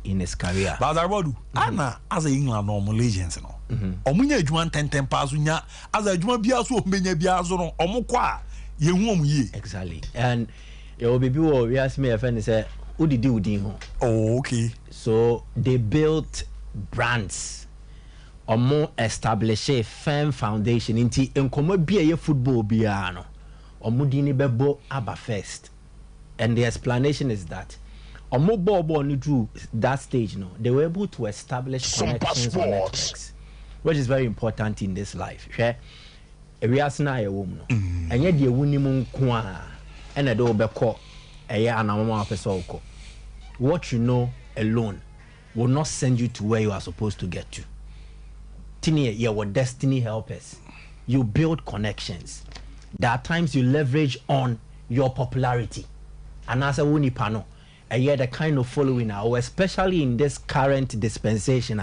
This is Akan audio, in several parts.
in his career. But Anna as a England normal legends, no. Omunya juan 10 pasunya as a juma biaso menya biazo omukwa ye hu ye. Exactly. And it will be people we ask me a friend say who did you do? Oh, okay. So they built brands or more establish a firm foundation into enkomo bia football bia no. Omudini bebo aba first. And the explanation is that drew that stage, no, they were able to establish connections on networks, which is very important in this life. We are now a woman, and yet the woman and a door beko a year and a woman. What you know alone will not send you to where you are supposed to get to. Tini, your destiny helpers. You build connections. There are times you leverage on your popularity, and as a wuni pano. And yet the kind of following now, especially in this current dispensation,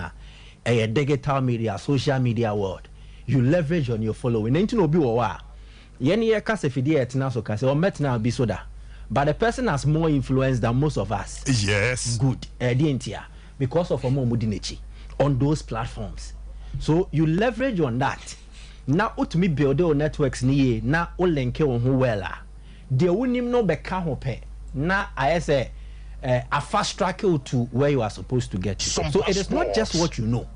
a digital media, social media world, you leverage on your following. Ain't no be wa. Yeni ye kase fidi etina so kase o metina bi soda. But the person has more influence than most of us. Yes. Good. Because of omo mudinechi on those platforms. So you leverage on that. Now utumi build your networks ni na o lenke on who wella. De unim no beka ho pe. Na I say a fast track to where you are supposed to get to. So it is not just what you know.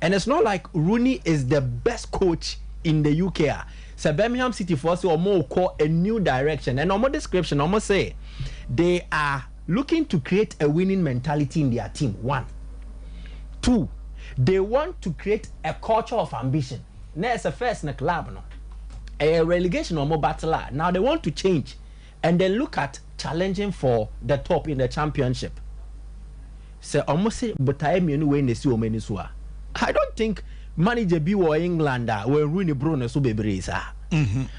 And it's not like Rooney is the best coach in the UK. So Birmingham City Force or more call a new direction. And on my description, I must say they are looking to create a winning mentality in their team. 1. 2, they want to create a culture of ambition. Now it's a first in the club, no. A relegation or more battle. Now they want to change and then look at challenging for the top in the championship. So almost say, but I don't think manager be or England where Rooney Bruno so be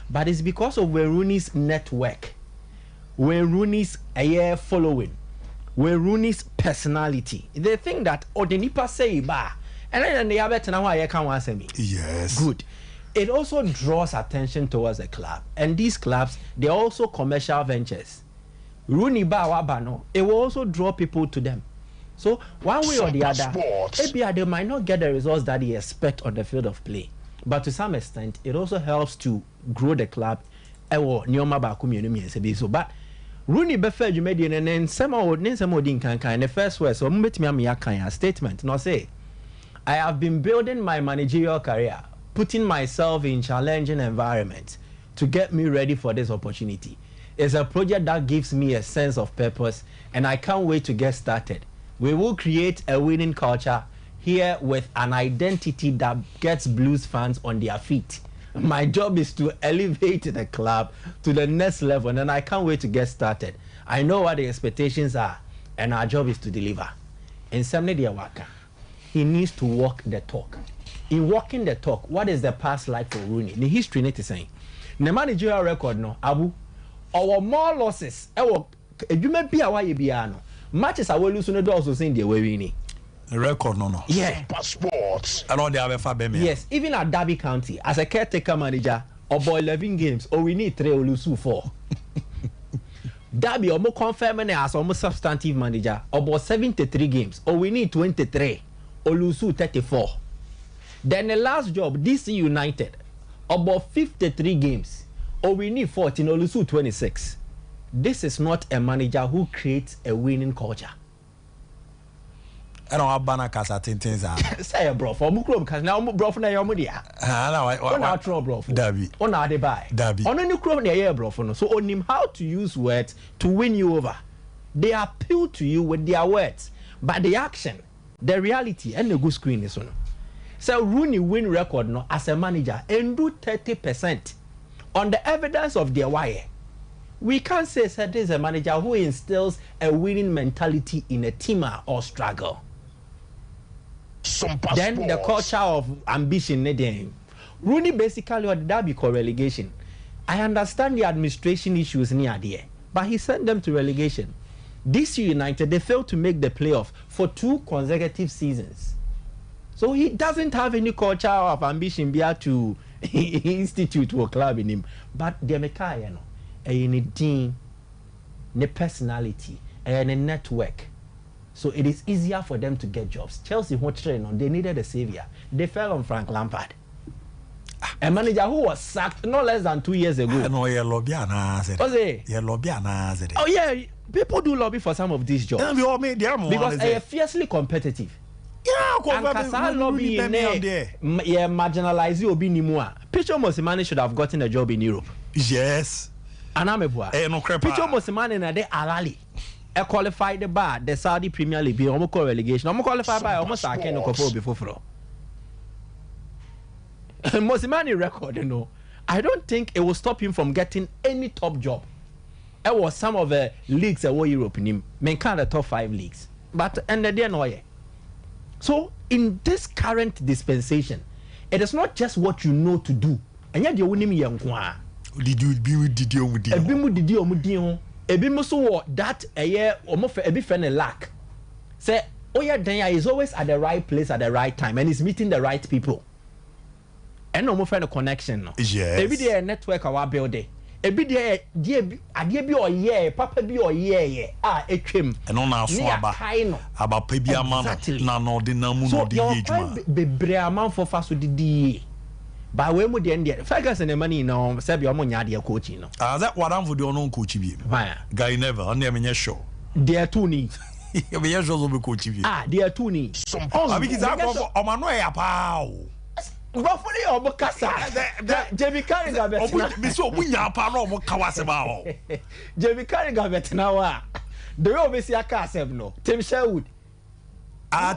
but it's because of where Rooney's network, where Rooney's following, where Rooney's personality. They think that the nipa say ba, and then they have it now. I can't answer me. Yes, good. It also draws attention towards the club, and these clubs they're also commercial ventures. Rooney Bawabano, it will also draw people to them. So one way or the other, maybe they might not get the results that they expect on the field of play, but to some extent, it also helps to grow the club. But Rooney Befed you made and then some in the first word, so met me a statement. No say, I have been building my managerial career, putting myself in challenging environments to get me ready for this opportunity. It's a project that gives me a sense of purpose, and I can't wait to get started. We will create a winning culture here with an identity that gets Blues fans on their feet. My job is to elevate the club to the next level, and I can't wait to get started. I know what the expectations are, and our job is to deliver. In Semne Diawaka, he needs to walk the talk. In walking the talk, what is the past like for Rooney? The history need to say. The managerial record, no, Abu. Our more losses. You may be a way piano. Matches I will lose no also saying the way we need. Record no. Yeah. Sports. I know they have a far better. Yes, even at Derby County, as a caretaker manager, about 11 games, or we need 3 or lose 4. Derby or more confirming as almost substantive manager, about 73 games, or we need 23 or lose 34. Then the last job, DC United, about 53 games. Or we need 14 or lose 26. This is not a manager who creates a winning culture. I don't have banner casa things. Say a bro for Mukrom because now bro for your media. On true bro for Derby. On our buy. Derby. On any chrome near bro for no. So on him how to use words to win you over. They appeal to you with their words, but the action, the reality, and the good screen is on. So Rooney win record no as a manager and do 30%. On the evidence of their wire, we can't say that this is a manager who instills a winning mentality in a team or struggle. Sompa then sports. The culture of ambition. Rooney basically what that be called relegation. I understand the administration issues near there, but he sent them to relegation. DC United, they failed to make the playoff for 2 consecutive seasons. So he doesn't have any culture of ambition be to institute or club in him. But the Mekai, you know, a team, a personality, and a network. So it is easier for them to get jobs. Chelsea, they needed a savior. They fell on Frank Lampard. A manager who was sacked no less than 2 years ago. No, yeah, lobby Oh yeah, people do lobby for some of these jobs. Because they are fiercely competitive. Yeah, and lobby in there, yeah, marginalize you obi nimua. Picho Mosimane should have gotten a job in Europe. Yes. And I'm a boy. Picho Mosimane na de Alali. A qualified the bar, the Saudi Premier League, be almost relegation. I'm qualified by almost I can't go before. Mosimane record, you know. I don't think it will stop him from getting any top job. It was some of the leagues that were Europe in him, main kind of top 5 leagues. But and they no yeah. So in this current dispensation, it is not just what you know to do. And yet you win me young. Did you be with Ebimu so that a year almost a bit friend lack. Say, oh yeah, Danya is always at the right place at the right time and is meeting the right people. And no more friend a connection. No. Yes. Every day a network our building. Every day, dear be or yeah, papa be or yeah, a trim. And on our swabba about Pebia man, no, the Namu, so you're be breaman for fast with the by when would the end Ferguson and money no Sabia Monia coaching. That what I'm for the unknown coach. Guy never, on them in your show. Dear Tony. They are Tony. I mean, it's on my way up. Roughly or Bocassa. Jamie Carrigan, Miss Obuya Paro, Kawasaba. Jamie Carrigan, now. The obviously a castle, no. Tim Sherwood.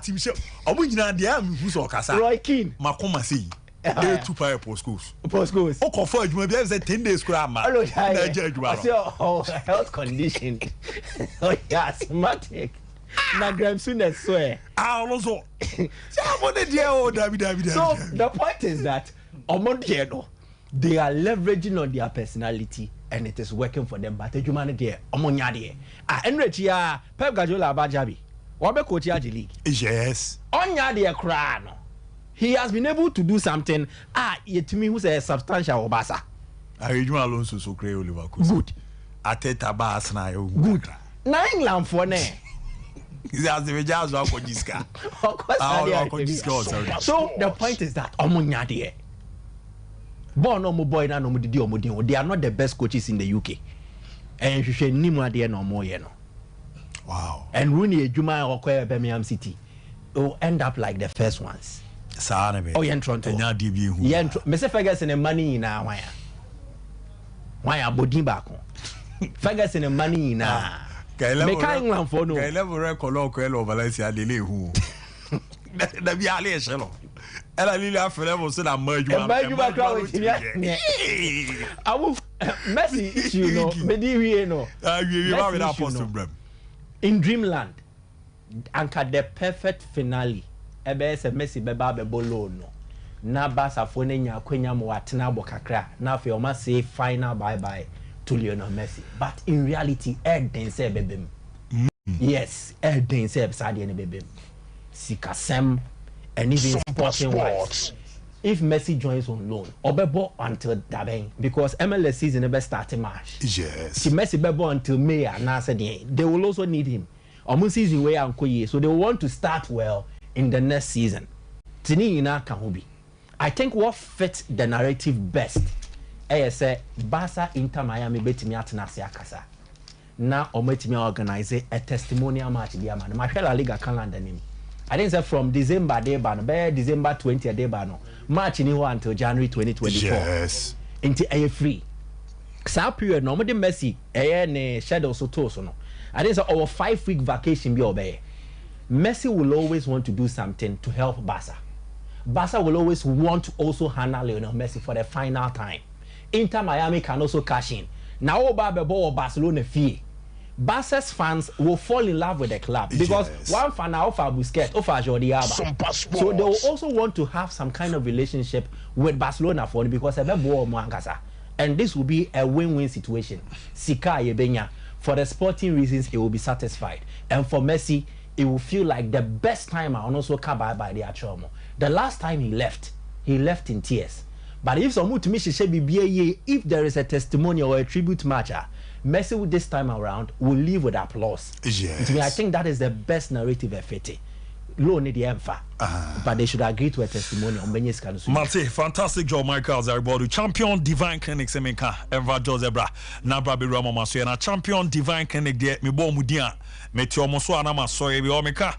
Tim Sherwood. Obuya, the am who's or Cassa. Roy Keane. Macoma see. They're 2 fire post schools. Post schools. Oh, confirmed, you may be 10 days grammar. Oh, health condition. Oh, yes, Matic. Na Graham Soon swear. Also, so the point is that Omondiano, they are leveraging on their personality and it is working for them. But the humanity, Omonyadi. Enrich ya Pep Guardiola Bajabi. Wabe coach ya league. Yes. Onyadi Krano. He has been able to do something. Yet to me who's a substantial Obasa. I read you alone so creole Liverpool. Good. Ateta Bass na good. Na England for ne. So the point is that Omunyade. Born no boy na no mudi omudi. They are not the best coaches in the UK. And you should name there no more, you know. Wow. And Rooney Juma or Birmingham City will end up like the first ones. Oh, yeah, Toronto. Yeah, Mr. Ferguson and money in our wire. Why are Bodin back? Ferguson and money in our. Make England for no. I never recall Valencia Lily who. The Bialy Shallow. And I really have forever said I'm merged. I will Messi issue, no, maybe no. In Dreamland, anchor the perfect finale. Ebe se Messi beba bebolo no. Na basa fone nya kwenya mo atena bokakra. Na fe o ma say final bye bye to Lionel Messi. But in reality, Eden say bebem. Yes, Eden say beside any bebem. Sikasem and even sporting wise. If Messi joins on loan, Obebo until Dabeng because MLS season never starting March. Yes. Si Messi bebo until May and I said they will also need him. Almost season way and so they want to start well in the next season. Tini ina kahubi. I think what fits the narrative best is Barca Inter Miami betimi atena se akasa. Na ometimi organize a testimonial match dia man. Ma La Liga calendar nim. I think say from December day ban, be December 20 day ban no. March ni ho until January 2024. Yes. Into a free. Sa period no mo de Messi ne schedule so to so no. I think say our 5-week vacation be obey. Messi will always want to do something to help Barca. Barca will always want to also handle Lionel Messi for the final time. Inter Miami can also cash in. Now Babo Barcelona fee. Barca's fans will fall in love with the club because one fan offer Busquets, offer Jordi Alba. So they will also want to have some kind of relationship with Barcelona for because and this will be a win-win situation. Sika Yebenya. For the sporting reasons, it will be satisfied. And for Messi, it will feel like the best time and also come by the Achomo. The last time he left in tears. But if someone to me if there is a testimonial or a tribute match, Messi with this time around will leave with applause. Yes. To me, I think that is the best narrative effect. Low need the empha, but they should agree to a testimony on Benya's Kanusu. Mate, fantastic job, Michael Zaribodu. Champion Divine Clinic, Semenka, Eva Josebra, Nabra Rama Masuena, Champion Divine Clinic, me bo mudia, Meteo Mosuana Masoe, Omeka,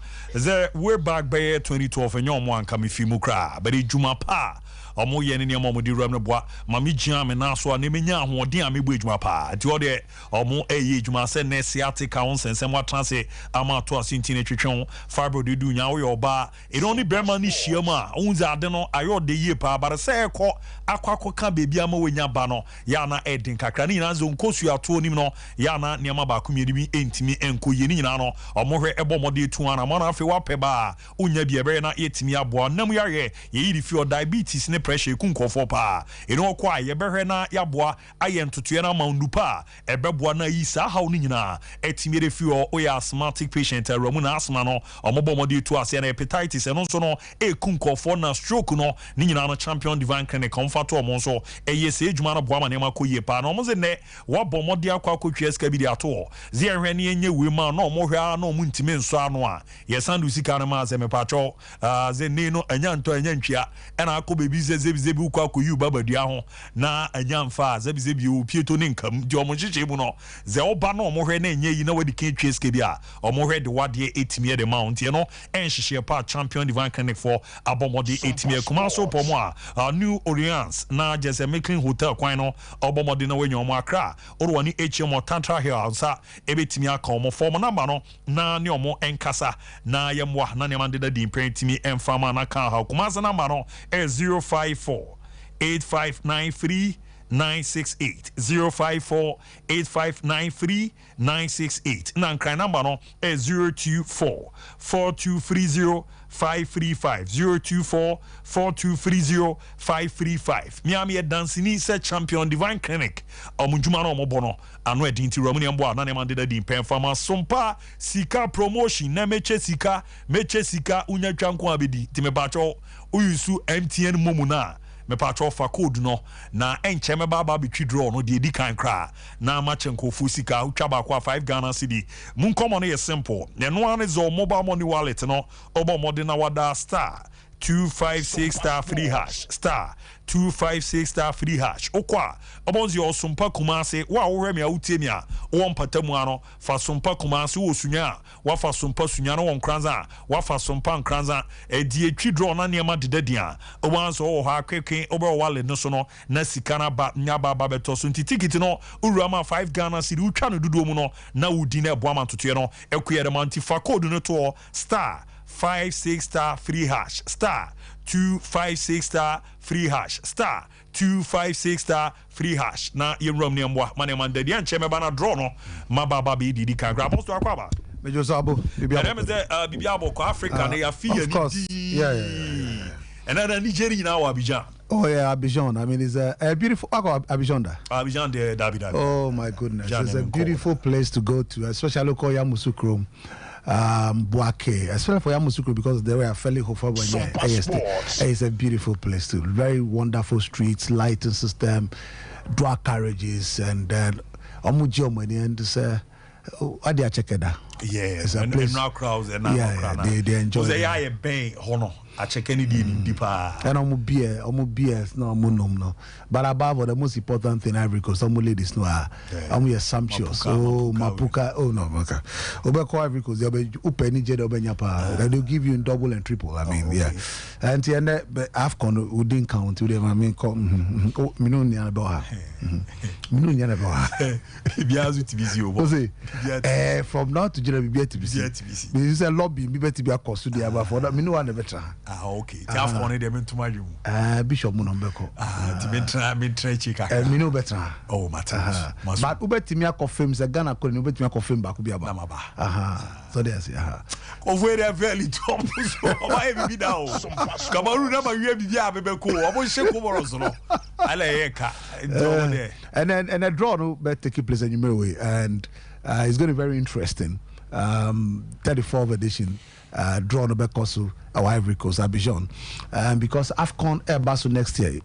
we're back by 2012, and your one come if you mukra, but it Juma Pa. Omo ye ne omo di ram ne boa mami gian me na so ne menya ahoden a mebu adwuma pa ti o de omo eye adwuma se ne sciatica on sensem wa transe ama to asinti ne twetwen fibro de du nya wo ye oba e don ni brema ni hia ma unzi ade no ayo de ye pa bare se ekọ akwakọ ka bebi ama wenya ba no ya na edin kakra ni na zo nkosu ato onim no ya na ne ma ba ko mieni bi entimi enko ye ni nyina no omo hwe ebo mode etu ana ma na afi wa pe ba unya bi ebe na yetimi abo nam ya ye yiri fi o diabetes ne pressure kunkofo pa eno kwa ye behwe na yaboa aye ntotoe na maundupa ebeboa na yi sa haw ni nyina etimi de fi o ya asthmatic patient ramu na asthma no omobomode tu ase na hepatitis eno so no kunkofo na stroke no ni nyina no Champion Divine Clinic comfort o mo so eye se edwuma no boa ma ne makoye pa na omo ze ne wabomode akwa akotwe ska bi de ato ze ehwe ne enye we ma na omo hwe a na omo ntime nso ano a ye sandu sika na ma ze me pacho ze ne no anya nto anya ntwia na akobebi zebi ukwa ko yu babadua ho na anyamfa zebi opieto ne nkam di omochiche mu no ze oba na omohwe na enye yi na wadi kan tweske bia omohwe de wade etimie de mount ye no enhihye pa Champion Divine Clinic for abomode etimie kuma so pomo a New Orleans na Jesse Making Hotel kwan no obomode na wenyo omo akra orwo ni HM Tantra Hill sa ebetimi aka omo form number no na ne omo enkasa na yemwa na ne mande da di impentimi enfama na kan ha kuma sa number no 054-8593-968 054-8593-968 na nkran number no 024-4230-535 024-4230-535 miami dancini se Champion Divine Clinic omunjuma no omobono anu edinti ramuni mbo na ne mande da di pemfama Sompa sika promotion na meche sika unya twanko abedi timebacho uyusu MTN momuna me patro fa code no na enche me baba betwi draw no de edi kan kra na machenko fu sika utwa ba kwa 5 Ghana cedi mun komo no ye simple ne no ane zo mobile money wallet no obo mode na wada star 256*3# star 256*3# okwa obonzi osumpa kumase wa wo me awutie mi a wo mpatamu ano fa sumpa kumase wo sunya wa fa sumpa sunya no won kranza wa fa sumpa nkranza edi etwi draw na niam dedadia obanso wo ha kwekwe obo wale no so no na sika na ba nya ba beto so nti ticket no urama 5 Ghana cedi utwa no dudo mu no na wudi na ebo amantoto no ekwe de manti fa code no to star 56*3# star 256*3# star 256*3# na yemrom ne mwa mane mandadi anche me bana draw no mababa be didi kan grab post akwaba mejo sabo bibiabo ko Africa na ya fi ya ni yeah. And then Nigeria now Abidjan. Oh yeah, Abidjan. I mean, it's a beautiful. I go Abidjan da. Abidjan de Dabi. Oh my goodness, it's a beautiful place to go to, especially local Yamoussoukro. Boake, especially for Yamoussoukro because they were fairly hopeful. It's a beautiful place too. Very wonderful streets, lighting system, drug carriages, and then Omujomani and Adia Chekeda. Yes, and now crowds and now they enjoy. They are a bay honor. I check any deeper. And I'm beer, no munum no. But above all, the most important thing, Ivory Coast, some ladies know I'm sumptuous. Mapuka, oh no, Mapuka. Obeko Ivory Coast, they'll be upeni jet obenyapa. They'll give you in double and triple. I mean, yeah. And the end, AFCON we didn't count to them. I mean, minun yana boha. Minun yana boha. Biazu TBC. From now to General BTBC. We use a lobby. We better be a cost to the above for that. Minu one better. Okay. AFCON they meant to my room. Bishop Munombeko. Timentra chika. Minu better. Oh, matter. But Ubetimia confirms a Ghana couldn't Ubetimia confirm back be about. So there's of where they're very top. Why be now? Cameroon never you have Bebeko. I was shake over us. I like and then a draw no better take place in Numero and it's going to be very interesting. 34th edition. Drawn by Kosu, our Ivory Coast, Abidjan, because AFCON Airbasu next year,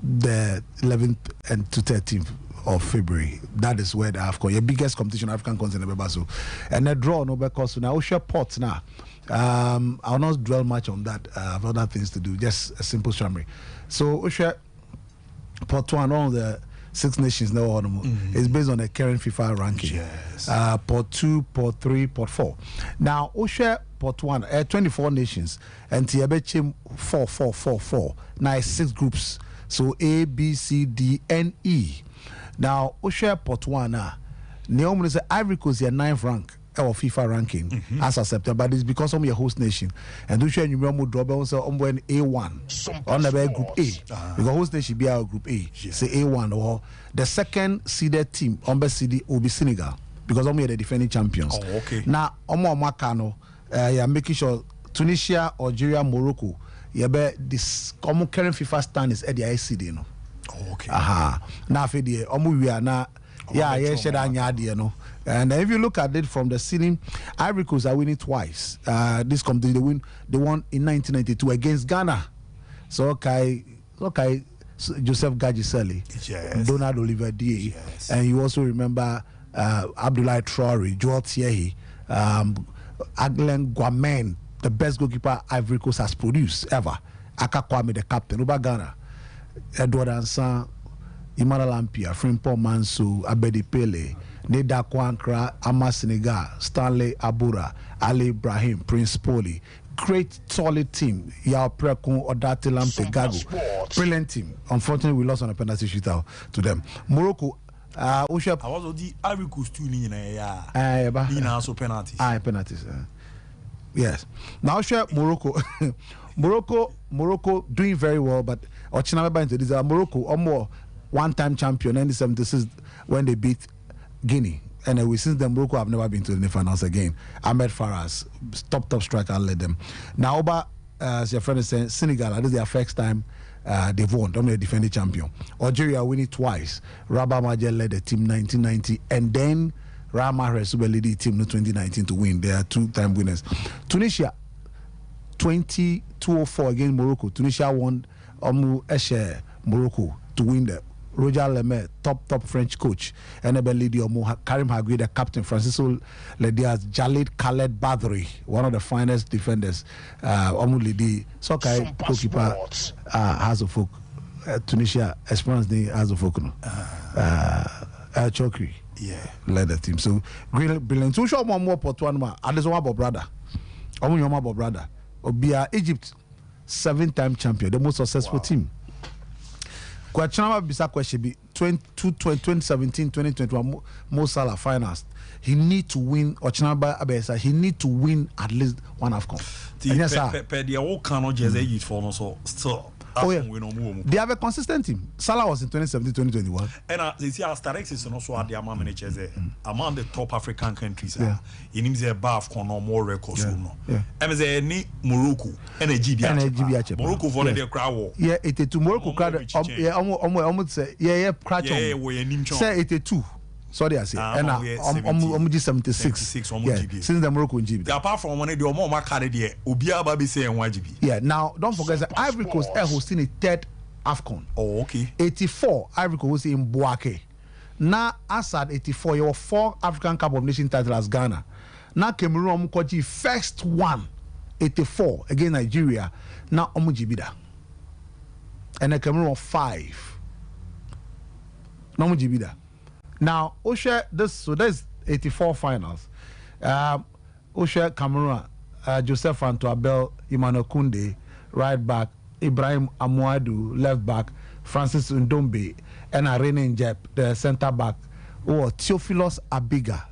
the 11th and to 13th of February. That is where the AFCON, your biggest competition, African continent, so and the draw no because now we share pots now. I'll not dwell much on that. I have other things to do. Just a simple summary. So we share pot 1 on the 6 nations now. It's based on the current FIFA ranking. Yes. Pot 2, pot 3, pot 4. Now we share pot 1. 24 nations and Tiabeche 4. Now it's 6 groups. So A, B, C, D, and E. Now, we share pot 1 now. Naomi say Ivory Coast is 9th rank of FIFA ranking as of September. But it's because of your host nation. And we share you remember drop on A1 on the group A. Because host nation be our group A. Say A1 or the second seeded team on the CD will be Senegal because we are the defending champions. Oh, okay. Now, Makano, you're making sure Tunisia, Algeria, Morocco. Yeah, but this common current FIFA stand is at the ICD, no. Oh, okay. Now for the we are now. Yeah, said no. And if you look at it from the ceiling, Ivory Coast are winning twice. This competition they won in 1992 against Ghana. So okay, Joseph Gadjiseli, yes. Donald Oliver D. Yes. And you also remember Abdoulaye Traore, Joel Thierry, Aglen Guamen, the best goalkeeper Ivory Coast has produced ever. Aka Kwame, the captain, Uba Ghana, Edward Ansan, Emmanuel Lampia, Frimpong Manso, Abedi Pele, Neda Kwankra, Ama Senegal, Stanley Abura, Ali Ibrahim, Prince Poli. Great solid team. Yao Prekun, Odate Lamte Gago. Brilliant team. Unfortunately, we lost on a penalty shootout to them. Morocco. I was the Ivory Coast 2 in also penalties. Penalties. Yes. Now share Morocco. Morocco doing very well, but Ochinababa into this Morocco more one-time champion 1976 when they beat Guinea. And since then Morocco have never been to the finals again. Ahmed Faras, top striker, led them. Now as your friend is saying, Senegal, this is their first time they've won. They're the defending champion. Algeria winning twice. Rabah Majel led the team 1990, and then Rama Mahrez led the team in 2019 to win. They are 2-time winners. Tunisia 204 against Morocco. Tunisia won Morocco to win the Roger Lemaire, top French coach, and Karim Hagui, the captain, Francisco Ledias, Jalid Khaled Badri, one of the finest defenders, Ledi, Sokai goalkeeper, Hazofouk, Tunisia, Esperance de Hazofouk, Chokri, led the team. So, brilliant. So, show more pot one more. I just want about brother. Brother. Obia Egypt, 7-time champion, the most successful team. Kwachanama bisa question be 2017, 2021 Mo Salah finals. He need to win Ochinaba Abesa. He need to win at least one AFCON. The whole cannot just age for no so still. They have a consistent team. Salah was in 2017, 2021. And they see Asterix is also at the among managers among the top African countries. In him say AFCON no more records no. And say ni Morocco and GBA. Morocco for the crowd. Yeah, 82 Morocco crowd. Yeah, almost say yeah crowd. Yeah, we say 82. Sorry, I say. And I'm 76. Yeah, since the Morocco in GB. Apart from one of the more carried there, Ubia Babi say and GB. Yeah, now don't forget that Ivory Coast are hosting a 3rd AFCON. Oh, okay. 84 Ivory Coast was in Bouaké. Now Assad 84, you have 4 African Cup of Nations titles as Ghana. Now Cameroon Mukoji first one 84 against Nigeria. Now Omujibida. And the Cameroon 5. No Omujibida. Now, Osha, there's 84 finals. Osha Cameroon, Joseph Antoabel, Emmanuel Kunde, right back, Ibrahim Amouadou, left back, Francis Ndombe, and Irene Njep, the center back. Theophilus Abiga,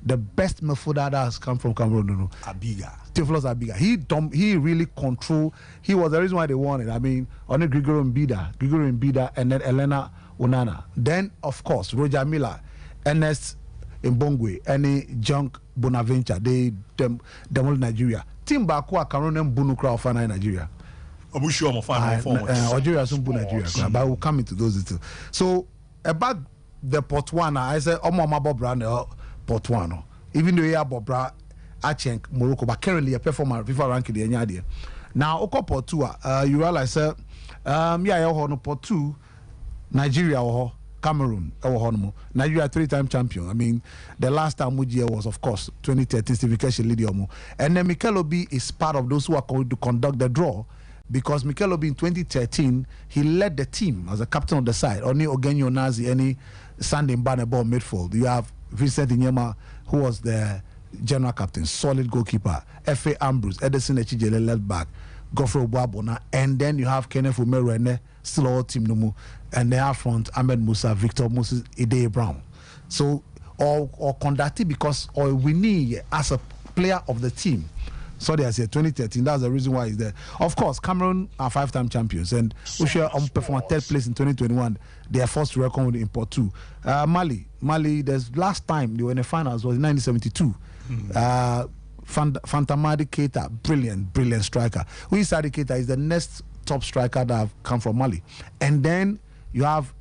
the best midfielder that has come from Cameroon. Abiga. Theophilus Abiga. He really controlled. He was the reason why they won it. I mean, only Gregory Mbida, and then Elena Onana. Then, of course, Roger Miller, Ernest Mbongwe, and Junk Bonaventure. They demolished Nigeria. Team Bakua, Cameroon, and Bunukra of Nigeria. Algeria soon put Nigeria, but we'll come into those details. So, about the Botswana, I said, Bob Brand, Botswana. Even though you have Bob Brand, Achenk, Morocco, but currently a performer, FIFA ranking the Enyadia. Now, Oko Portua, you realize, yeah, no Portu. Nigeria Cameroon, Nigeria 3-time champion. I mean, the last time we was, of course, 2013, Stephen Keshi Lidiomo. And then Mikel Obi is part of those who are going to conduct the draw, because Mikel Obi in 2013, he led the team as a captain of the side. Only Ogenyo Nazi, any Sunday Mbane ball midfield. You have Vincent Inyema, who was the general captain, solid goalkeeper. F.A. Ambrose, Edison Echijele left back, Godfrey Obuabona, and then you have Kenneth Umeru, still all team Numu, and then up front Ahmed Musa, Victor Moses, Ide Brown. So or conducted because or we need as a player of the team. So they say 2013. That's the reason why he's there. Of course, Cameroon are 5-time champions, and we share perform 3rd place in 2021. They are forced to reckon with import 2. Mali. The last time they were in the finals was in 1972. Fantamadi Keita, brilliant striker. Sadi Keita is the next top striker that have come from Mali. And then you have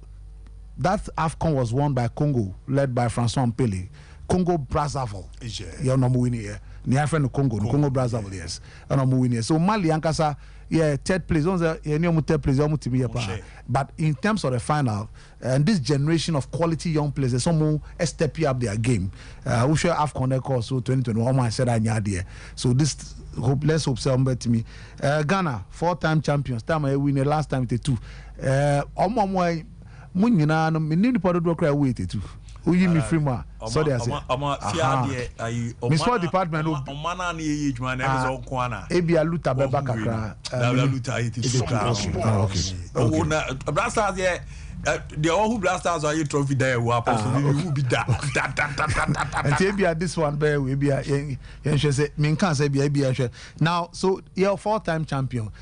that AFCON was won by Congo, led by Francois Mpele. Congo Brazzaville. You're not winning here. Near friend Congo Brazzaville, yes. And I'm winning. So Mali Ankasa, 3rd place. Third place, but in terms of the final, and this generation of quality young players, someone step up their game. We share AFCON course so 2021. I said I so this let's hope somebody to me. Ghana 4-time champions. Time I win the last time 2. Munyina no mini part do cry wait too. Uyi mi free ma. So they say. Miss what department o mana na ye ejuma na ezo nko ana. Ebia luta beba kakra. Luta it is okay. Oh na blasters here the all who blasters are you trophy there we are who be that. And ebia this one be we bia yen say me can say bia. Now so you're 4-time champion.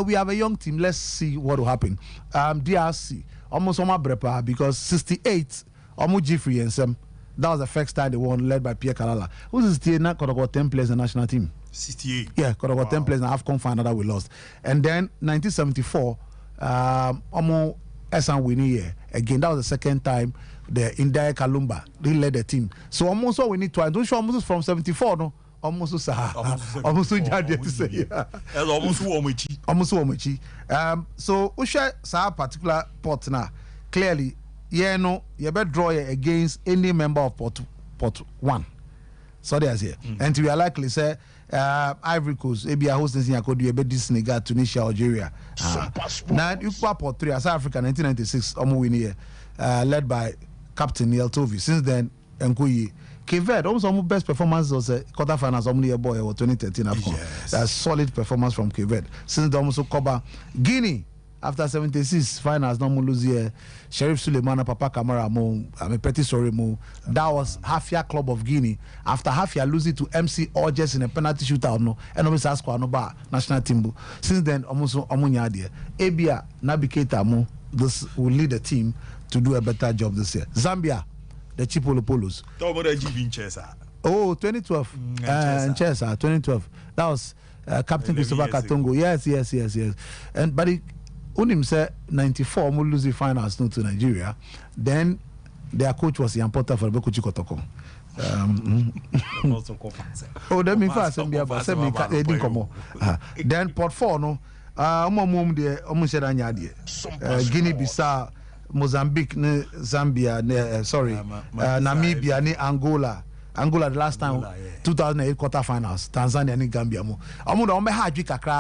We have a young team. Let's see what will happen. DRC almost on my brepa because 68 almost Jeffrey and Sam. That was the first time they won, led by Pierre Kalala. Who's 68 now? Could have got 10 players in the national team. 68. Yeah, could have got 10 players in the AFCON final that we lost. And then 1974, almost Esan winning year. Again, that was the second time the Indai Kalumba they led the team. So almost all we need twice. Don't show almost from 74, no? Almost so almost so to say. Almost so we share some particular pot now. Clearly, no, you better draw against any member of pot 1. So there's here. And we are likely say Ivory Coast, ABA hosting in Yakodu, you bet Senegal, Tunisia, Algeria. Now you pot 3 as Africa 1996, win here, led by Captain Neil Tovey. Since then, Nkuyi. Keved, almost best performance was a quarterfinals only a boy or 2013 AFCON. That's solid performance from Keved. Since the almost cover Guinea after 76 finals, no more lose here. Sheriff Suleiman, Papa Kamara, I'm a petty sorry mo. That was half-year club of Guinea. After half-year losing to MC Orges in a penalty shootout, no, and almost ask for no bar national team. Since then, almost Omunya there. Abia Nabiketa mo. This will lead the team to do a better job this year. Zambia. The Chipolo Polos. 2012. In Chesa, 2012. That was Captain Christopher Katongo. Yes. And but Unim said 94 we lose the finals to Nigeria. Then their coach was Ian Potter for Bekuchi Kotoko. That means fast and then Port 4 no. Guinea-Bissau, Mozambique, Zambia, Namibia, Angola. Angola the last time 2008 quarterfinals. Tanzania and Gambia.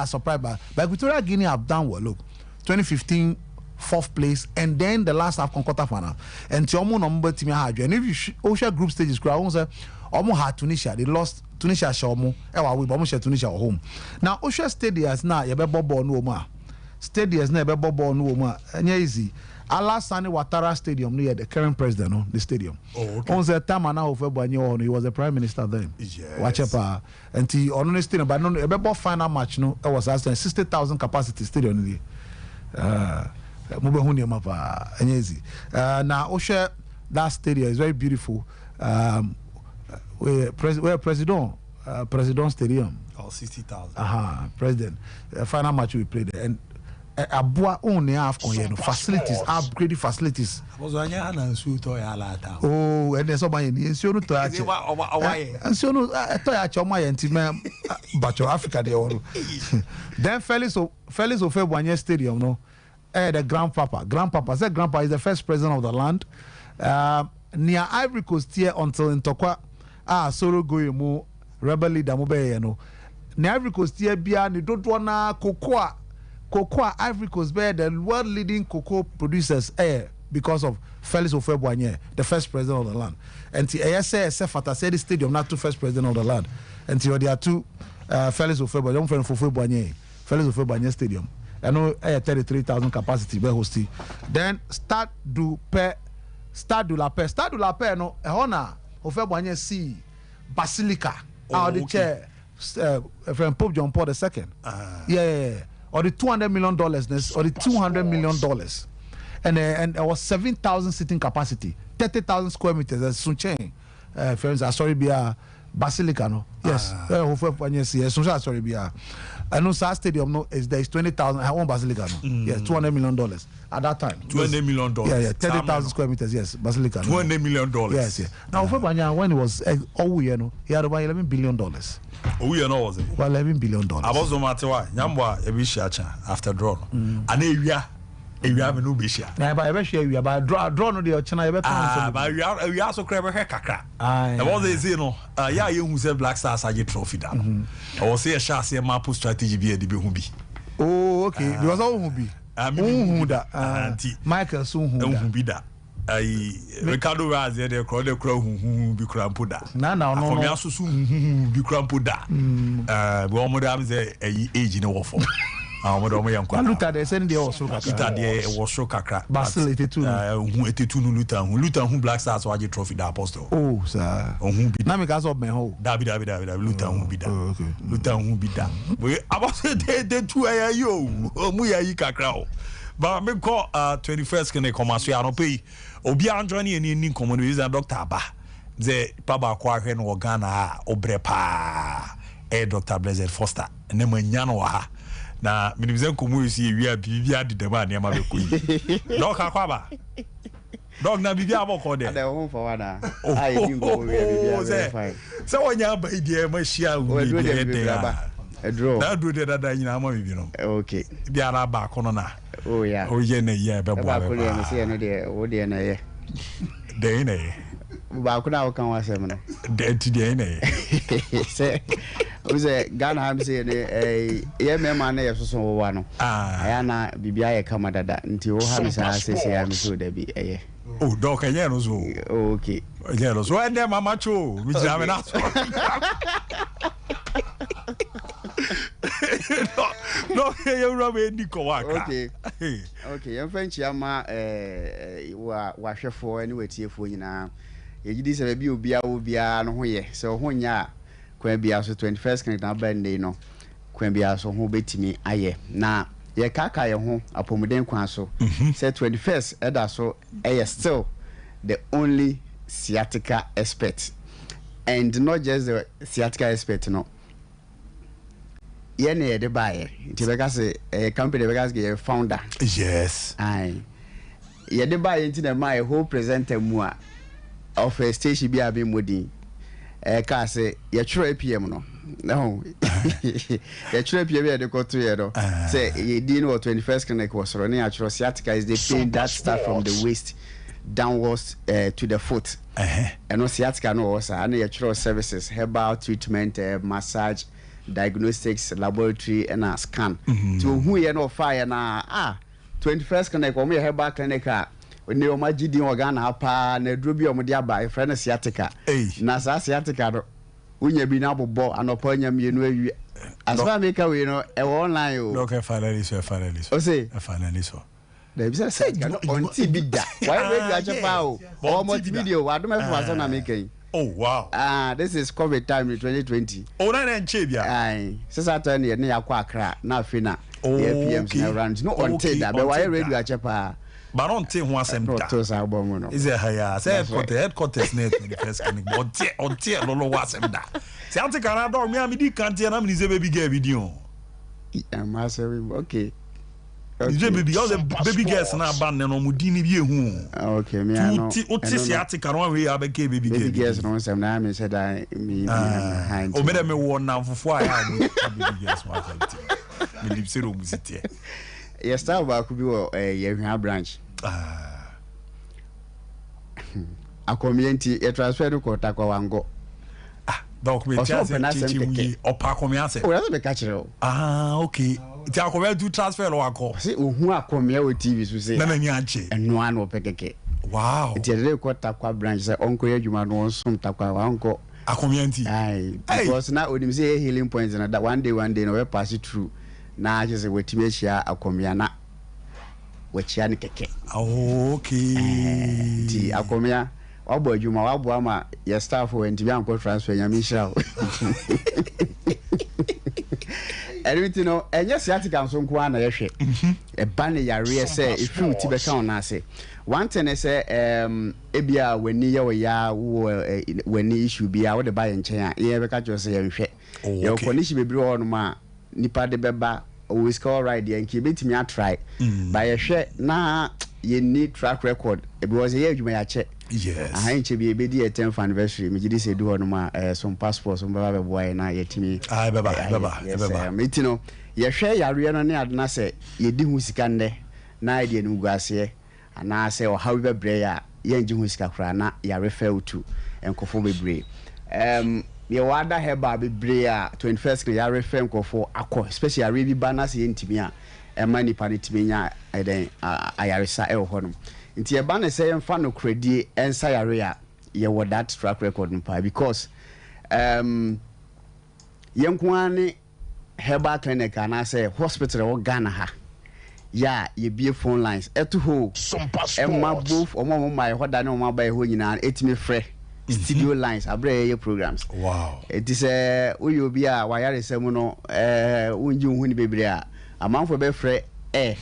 Surprised by Equatorial Guinea have done well. Look, 2015 4th place, and then the last AFCON quarterfinal. And Tiomo number team had. And if you share group stages, almost had Tunisia. They lost Tunisia. Shomo. We almost Tunisia at home. Now Osha stadiums now you better ball no more. Stadiums now better ball no more. And easy. Alassane Ouattara Stadium near the current president, no, the stadium. On the time now he was the prime minister then. Yes. Watch up, and he on the stadium, but no, a final match, no, it was 60,000 capacity stadium. Now Osha, that stadium is very beautiful. Where President Stadium. 60,000. President. Final match we played there. And Abua only AFCON facilities, upgraded facilities. Oh, and there's somebody in Siono to and so no Toya and Tim Bacho Africa. Then Felix of February Stadium, no. the grandpapa said grandpa is the first president of the land near Ivory Coast here until in Tokwa Soro Goyemu rebel leader mo be no near Ivory Coast here bia ni dodo na cocoa Ivory Coast be the world leading cocoa producers because of Felix Houphouët-Boigny, the first president of the land. And the Fata said the stadium not the first president of the land. And there are two Felix Houphouët-Boigny, Felix Houphouët-Boigny stadium. I know 33,000 capacity be hosting. Then Stade du La Paix no ehona Houphouët-Boigny see Basilica out the chair from Pope John Paul II. Or the $200 million or the $200 million. And there was 7,000 seating capacity, 30,000 square meters. That's some chain. Friends, sorry, be a Basilica, no? Yes. Sorry, be a. I know South Stadium, no, there is 20,000. I want Basilica, no? Yes, $200 million at that time. $200 million. Yeah, 30,000 square meters. Yes, Basilica. $200 million. Yes, yeah. Now, when it was he had about $11 billion. Oh, you know, was it? Well, $11 billion. I was no matter why. Yamba, after draw. And area. You have no bishia. Now, by a share, you about draw no the China. But we also crave a kakra. I was a zeno. Yeah, you who said Black Stars are your trophy down. I was say a chassis and map strategy be a DB. Oh, okay. Because all who be. Michael soon be that. Ricardo Raz, the crow who be crampuda. No. For me, also soon be crampuda. One madam say a age in a waffle. Luta de send the also Luta de was so kakra. Basil 82. Who 82 Luta who Black Stars were trophy the apostle. Oh, sir. Who be na me cause of me ho. David Luta who be that. Okay. Luta who be that. We about the two yo. Mu ya yi kakra. But me call 21st can come so ya no pay. Obi anjoini ni komo is Dr. Aba. The papa kwa hwe no Ghana obrepa. Dr. Blessed Foster. Ne manyano ha. Na minimizan komu isi wi a bibia de dema na ma be koyi dog akwaba dog na bibia aboko de ada ho for wana ai di go bibia be fine se wonya ba ide ma hia wi de draw na do de dada nyina ma bibi no okay bia na ba kono na oh yeah o ye na ye be bo ba ko le me se no de o de na ye de na ye ba ko na o kan wa se me no de ti de na ye se o se Ghana ham se ne ye me ma na ye so wa no aya na bibia ye kama dada nti o ha me sa se ya me so da bi eye oh dog enye no so okay enye no so and mama cho mi jame na so no you rub any ko waka okay yan fanchi ama wa hwefo ani watiefo nyina ye gidi se bi obia no ho ye se ho nya kwan bia so 21st kan na bande no kwan bia so ho betimi aye na ye kaka ye ho apomuden kwan so say 21st eda so still the only sciatica expert, and not just the sciatica expert no ye ne de buy nti be ka say company be ka say founder yes ai ye de buy nti na my whole presenter mu a of a station bi abi modin ka say ye try PM no ye try PM ye de ko to ye do say ye din or 21st clinic was running at sciatica is the pain that start from the waist downwards to the foot and no sciatica no was and ye try services herbal treatment massage diagnostics laboratory and a scan to who you know fire na 21st clinic or me herbal clinic when you imagine organ pa na duro bi o de aba e friend sciatica na sa sciatica do unya bi na bobo anopa nya mienu awi asfa make we no e online o no can finally o say finally so there be say on TV da why radio achepa o mo video wa do me for so na make. Oh wow. This is COVID time in 2020. Oh na nche bia. Ai, sesa to na ye yakwa Accra na afina. PM na around. No on take that. But why radio achepa? But on take ho asem da. To sa bomo no. Is it higher? Say headquarters net in the first clinic. On take lolo wasem da. Say ante kana do me am di kantie na me ze baby girl video. Am okay. Okay. Baby, all the baby girls na ban no mudini bi ehu. Okay, me I know. Uti sciatica no we abeke baby girls no sem na me said I me behind. O me dem me won na fufu aya baby girls wa affect. Me lip zero musiti. your style back could be your branch. A community a transfer to Kotako Wango. Document or Pacomiase. Oh, that's the catcher. Okay. Tiaco do transfer or call. See who are coming with TVs who say, and one will pick. Wow. It's a little Kotako branch, Uncle Yajuman wants some Takwa Uncle. A community. Aye, because now when you say healing points and that one day, no pass it through. Now just a way to make sure a comiana. Which Yannick. Okay. The Acomia. Obo Juma Wabama, your staff went to Bianco transfer Yamisha. Everything, and yes, Yatica some Kwana Yashe. A banner Yaria say, if you Tibetan, I say. One ten I say, Ebia, when near ya, when you should be out of buying chair, you ever catch yourself. Your condition be brought on ma, Nipa de Beba, always call right there and keep it me a try. By a share, nah, you need track record. It was a year you may check. Yes. I ain't be a 10th anniversary. Me just say do on some passports, some baba boy na yet me. Aye, baba. Me tino. Ye share ya riano ne adna say ye di hu sika nde na ide no guase ana say o however breya ye nji hu sika kra na ya refer to enkofo bebre. Ye wada heba bebre a 21st ya refer enkofo akọ especially rebi banners ye ntimi a emani panitimi nya eden ayaresa e ho no. Nti eba na say emfa no credit ensa yare a ye wo that track record mpa because yenkwane herbal clinic and say hospital or Ghana ha ya ye be phone lines eto ho Sompa emma both omo my hoda na omo ba ho nyina etimi frɛ studio lines abre ye programs. Wow. It is uyo bi a wayare semu no unji hu ni bebre a amanfo be frɛ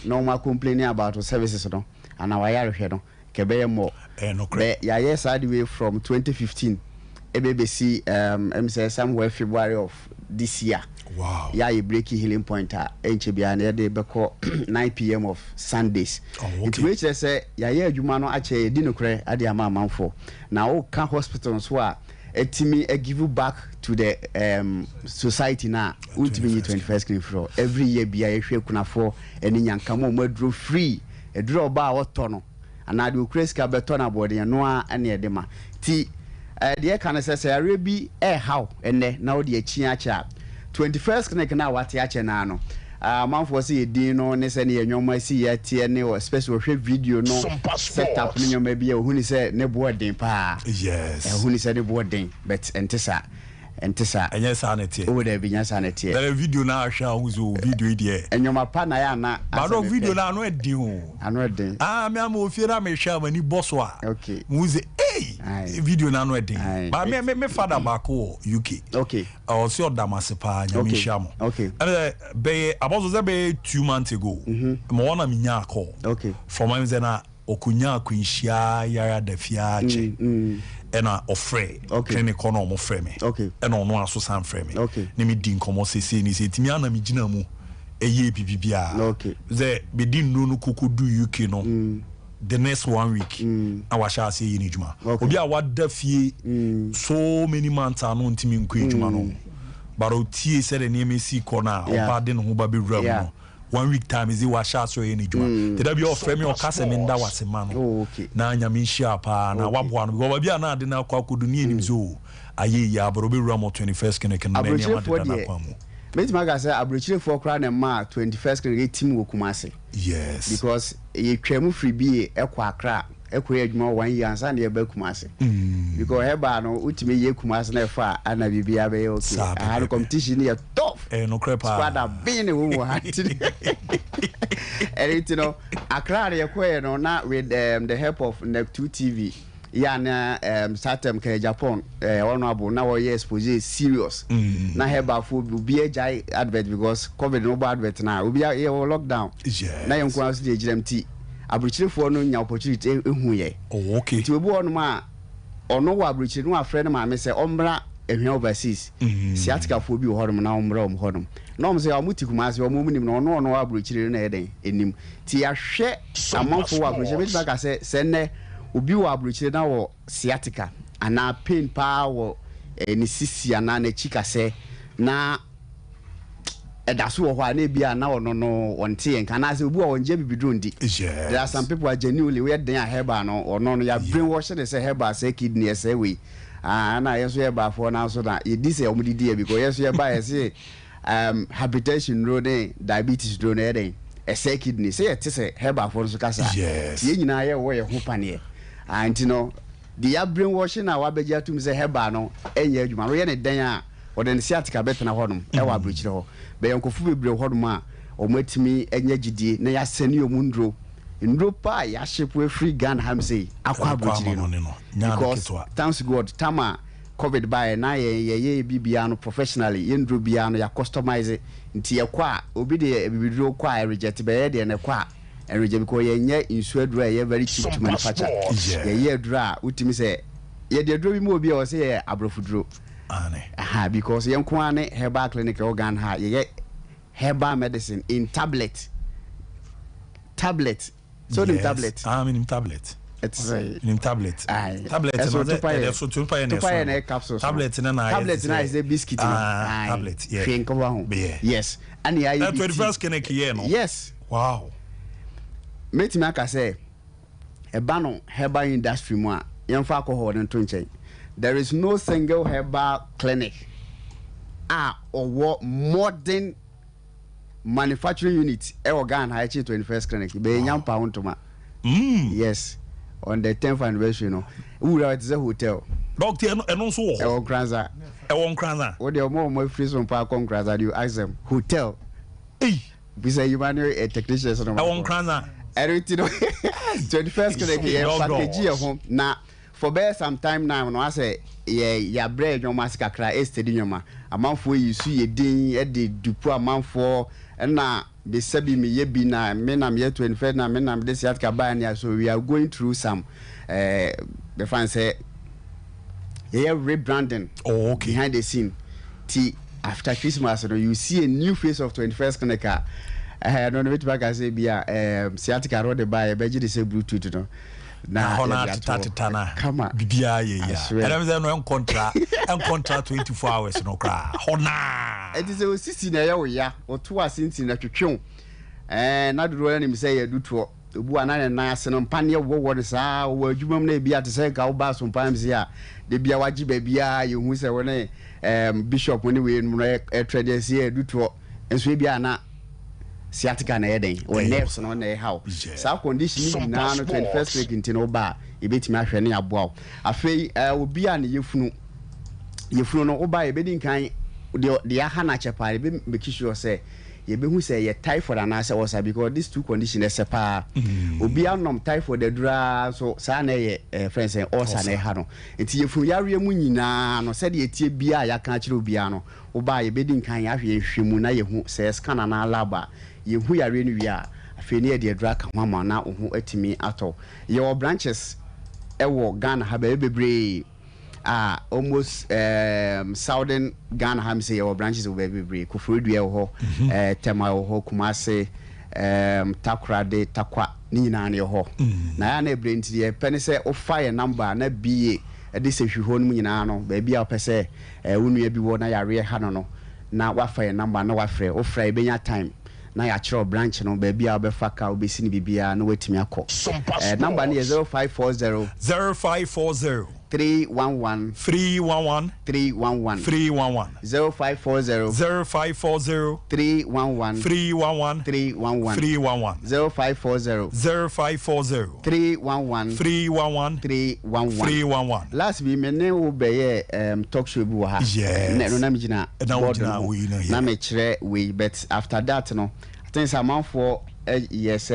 no ma complaining about services no and our yare hwe no kebe mo no credit ya yes all the way from 2015 ebc say somewhere February of this year. Wow. Yeah, you break healing point HBA and they beko 9 p.m. of Sundays. It which they say ya adwuma no ache di no kre ade ama amanfo. Now o can hospitals so a etimi give back to the society na ultimately 21st clinic for every year bia ehwe kunafo eni nyankamo mo adro free edro ba woto no ana de okreska beto na body no a ene edema ti de kan say arabi how ene na o de achi acha 21st clinic na wate ache na no manfo say edin no ne se ne enwoma si ya tie ne especially hwe video no setup ne nyoma bia ohuni se ne boarding pa yes ohuni se ne boarding but entisa enya sanity o de binya sanity the video na ahwa uzo video ide enwoma pa na ya na but video na no edin ho ano edin me am ofiera me hwa mani boss wa okay muze video na no edin but me father back UK okay also damasepa nya me hwa mo okay be about zo be 2 months ago mo wana me nya call okay from am zena okunya akunhia yara dafiache ena ofre clinic ono mo frɛ me ena ono aso san frɛ me ne me di nkomo sese ni se timi ana me gina mu eye bibibia ze be di no kokodu UK no the next 1 week I was shall say in juma obi a wada fie so many months anu ntimi nko juma no but o tie said the Messi corner o ba de no ho ba be wura no 1 week time is it was shall so in juma did be offer me o kase me nda wase ma no na anya me share pa na wabo no go bia na de na kwa kodu ni enim so aye ya bro be wura mo 21st clinic na me ma de na kwa mo Meti maga say abrochire for kra na ma 21st clinic team wo Kumasi. Yes. Because ye twemu free bi ekwa akra ekwa adwuma 1 year ansa na ye ba Kumasi. Because heba no utime ye Kumasi na fa ana bibia be okay. Our competition here tough. No crepa. Squad been wo ha. And you know akra ye kwa no na with the help of Nec2 TV. Ya na startem ke Japan honorable na we expose serious na heba fo bi ejai advert because covid no advert na obi e lockdown na yen kwa so de GMT abruchirefo no nya opportunity ehu ye okay ti obi ono ma ono wa abruchire no afre no ma me se omra ehwe overseas siatika fo bi ho hodom na omra hodom na om se amuti kuma se omo munim no ono wa abruchire na eden enim ti ya hwe amanfo wa abruchire bi baka se ne obi wa abruchire na wo sciatica ana pain pa wo ni sisi ana na chika se na edaso wo ho na bia na ono no wonte en kana se obu a wonje bibidro ndi there are some people are genuinely we den a heba no ono no ya brainwash they say heba say kidney say we na yeso heba for na so na ye di say omudidi because yeso heba ye say hypertension ro den diabetes ro na den say kidney say it say heba for so kasa ye nyina ye wo ye ho pane anti no the brainwash na wa begia tum say heba no enye adwuma ro ye ne den a oden siatika betena honum e wa abrochire ho be yankofu bebre hodum a omatimi enya gidie na ya sene omundro ndro pa ya shepu free gun ham say akwa abrochire no because thanks god tama covid by na ye bibia no professionally ye ndro bia no ya customize nti ye kwa obi de bibidro kwa reject be ye de ne kwa reject because ye nya insuadro ye very cheap to manufacture ye dra utimi say ye de dro bi mo obi o say ye abrofudro because yankwane herbal clinic organ ha ye herbal medicine in tablet so the tablet in tablet it's in tablet so to pay capsules tablet na is a biscuit tablet yes and the 21st clinic here no yes wow meti maka say e ba no herbal industry mu a yemfa alcohol no to nchen. There is no single herbal clinic or modern manufacturing unit organ high 21st clinic be nyam pound to ma yes on the 10th anniversary no we are at the hotel doctor and also e won kranza what the more free some pa kon kranza you ask them hotel we say you man a technician so no won kranza everything 21st clinic package na for bear some time now no I say ya bread your masika kra estedi nyoma amanfo yisu ye din e de dupu amanfo na be sabi me ye bi na me na me 21 na me na me this yatka ba na so we are going through some the fans say yeah rebranding behind the scene after Christmas you see a new face of 21st clinic I don't know which back I say bia siatika road by be ji say bluetooth no na hona tatana kama bibia ye ya and them no contract 24 hours no kra hona it is a sisi na ya ya oto asinti na twetwe na duro na mi say ya duto obu anane na ase no mpane wo de saa wo adwumam na bia te say ka wo ba so mpam se a de bia waji ba bia ye hu se wo ne bishop ni we no e trade se ya duto enso bia na siatika na yeden or nerves no na how sa condition na no 21st week intino ba ebetimi ahwe ne aboa afei obi a ne yefunu no oba ebedi nkan de aha na chepare be make sure say ye be hu say ye typhoid and say was because these two conditions sepa obi anom typhoid edura so sa na ye friends say osa na ha no enti yefunu yare mu nyina no said ye tie bia ya kan kire obi ano oba ye bedi nkan ahwe hwemu na ye hu say scan na laba ye hu yare no wi a afeni e de edura ka ho ama na ohu atimi ato your branches ewo Ghana ha be bebre almost southern Ghana ham say your branches will be bebre Kufurudua ho Tema ho Kumase Takrade Takwa ni nyina ne ho na ya na ebre nti ye pene say o fire number na BA e de se hwehwo no nyina no ba bia o pese wonu bi wo na yare ha no na wa fire number na wa frɛ o frɛ benya time na ya chiro branch no ba bia obefa ka obesi ni bibia na watimi akọ number ni 0540 311 311 311 311 0540 0540 311 311 311 311 0540 0540 311 311 311 last be me ne wo be talk show bi wo ha no na me gina na me kire we but after that no I think some for yes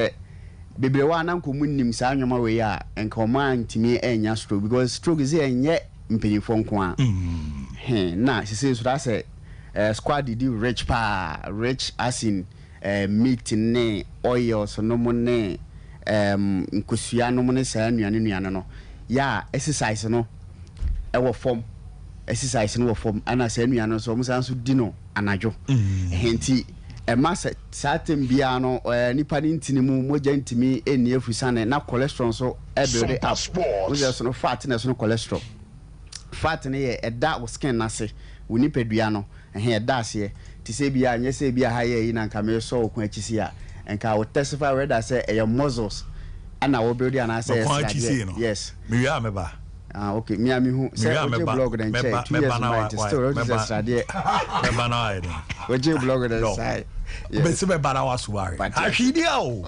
bebrewa na nkomu nim sa anwoma we ya enkoma ntimi enya stroke because stroke is enye mpanyifo nko a na sisi so that say squad di rich as in meat ne oil so no mo ne nkosua no mo ne sa nuane no ya exercise no e wo form exercise no wo form ana sa nuane so mo san so di no anajo henti massa satem bia no nipa ni ntini mu moja ntimi eni afusane na cholesterol so build up we just no fat na so no cholesterol fat ne ye eda wo skin na se wo nipa dua no eda ase to say be a yes be a higher in and come so quenchisia and can testify whether say a muzzles and I will build and I say yes me remember okay me am who say blog and check 2 years might still just idea what you blog and say but se be bana wasuare ahwidia o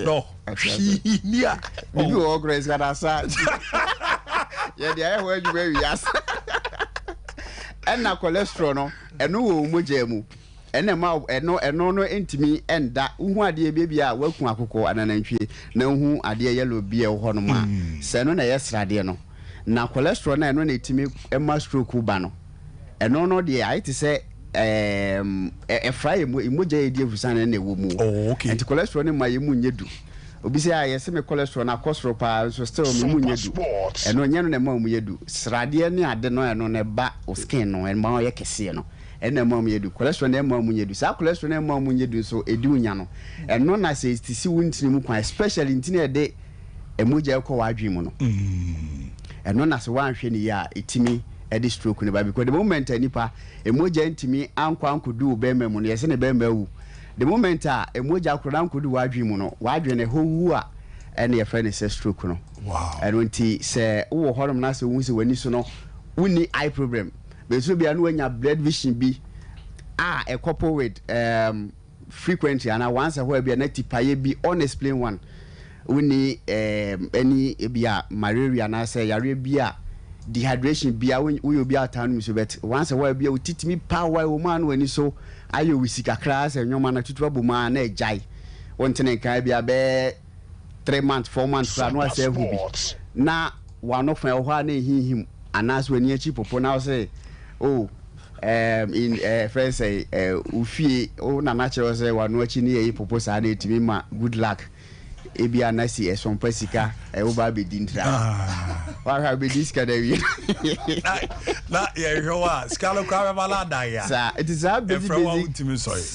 no ahwidia you all grace got aside yeah the I heard you very yes and na cholesterol no eno wo moja mu ene ma eno no entimi enda uhu ade bebia waku akoko ananantwie na uhu ade yellow bia ho no ma se no na yesrade no na cholesterol na eno na etimi ema stroke ba no eno no de ai ti se fry moja e die fusana na ewo mu anti cholesterol ne ma yemu nyedu obi say ayese me cholesterol na cholesterol pa so still me mu nyedu eno nya no na ma mu yedu srade ne ade no eno ne ba o skin no en ma ye kese no ena ma mu yedu cholesterol na ma mu nyedu sa cholesterol na ma mu nyedu so edi unya no eno na say stisi wuntini mu kwa especially ntini e de emoja ekọ wadwi mu no eno na se wanhwe ni ya etimi edi stroke ne ba because the moment anipa emoja ntimi ankwa ankodu be memu no yese ne be mawu the moment emoja akroda ankodu wadwi mu no wadwi ne hohu a ene ye friend say stroke no wow eno nti se wo horom na se wunsi wani so no wuni eye problem be so bia no anya blood vision bi a couple with frequently and once a bia na tipaye bi unexplained one wuni any bia malaria na say yare bia dehydration bia we obi atanu so bet once a bia utitimi power wo man wani so ayo wisika class enwoma na tutu aboma na ejai wontene kan bia be 3 months 4 months no ase hubi na wano fa ho na hihim anas wani achi popo na say oh in friends say ufie o na natural say wano achi ni yi popo sa na etimi ma good luck ebi anasi Sompa sika o ba be dintra wa ha be diska da wi na ye hwa skalo kwa bala da ya sa it is a basic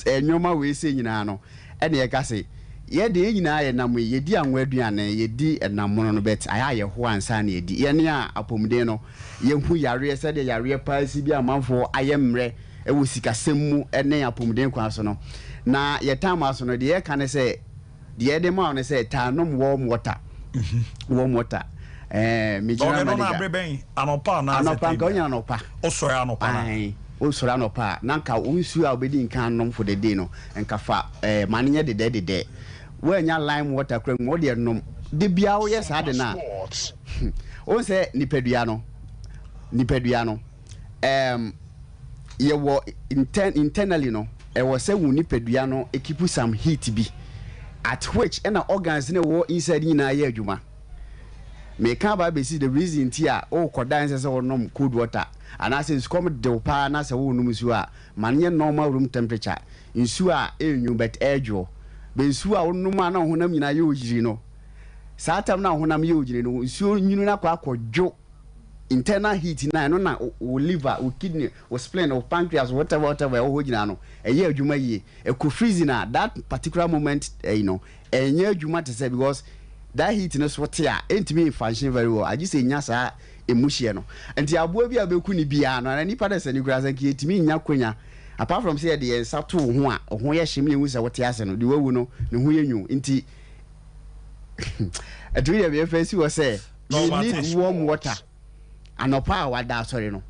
enyoma we say nyina no e na ye ka say ye de nyina ye nam ye di anwa aduane ye di enam no bet aya ye ho ansa na ye di ye ne a apomden no ye hu yare se de yare paasi bi amanfo ayemre e wo sika semmu ene apomden kwa so no na ye time aso no de ye ka ne say the other man say tanom warm water warm water me jira na na breben anopa na anopa gonya anopa osoro anopa ai osoro anopa na nka unsu a obedi nkan nom for the day no nka fa manenye de wanya lime water kram wo de nom de bia wo yes ade na on say nipadua no ye wo internally no e wo say wu nipadua no e keep some heat bi at which and organs ne wo inside na ye adwuma me can ba be see the reason tia o kodan say wo nom cold water and as is come de pa na say wo nom su a manye normal room temperature nsu a enyu but edwo be nsu a wo nom na honam nyina ye ojiri no satam na honam ye ojiri no nsu nyinu na kwa akwadwo internal heat na no na o liver o kidney o spleen o pancreas whatever o hojina no eye adwuma ye e ko freeze na that particular moment enye adwuma to say because that heat no so tia entimi function very well agi say nya sa emuhie no enti aboa bi abeku ni bia no na nipa da sani kura san ki etimi nya kwanya apart from say the sato ho a ho ye hye me hu say wote ase no de wawu no ne ho ye nyu enti atwi ya be fancy wo say you need warm water anopa wada sorry no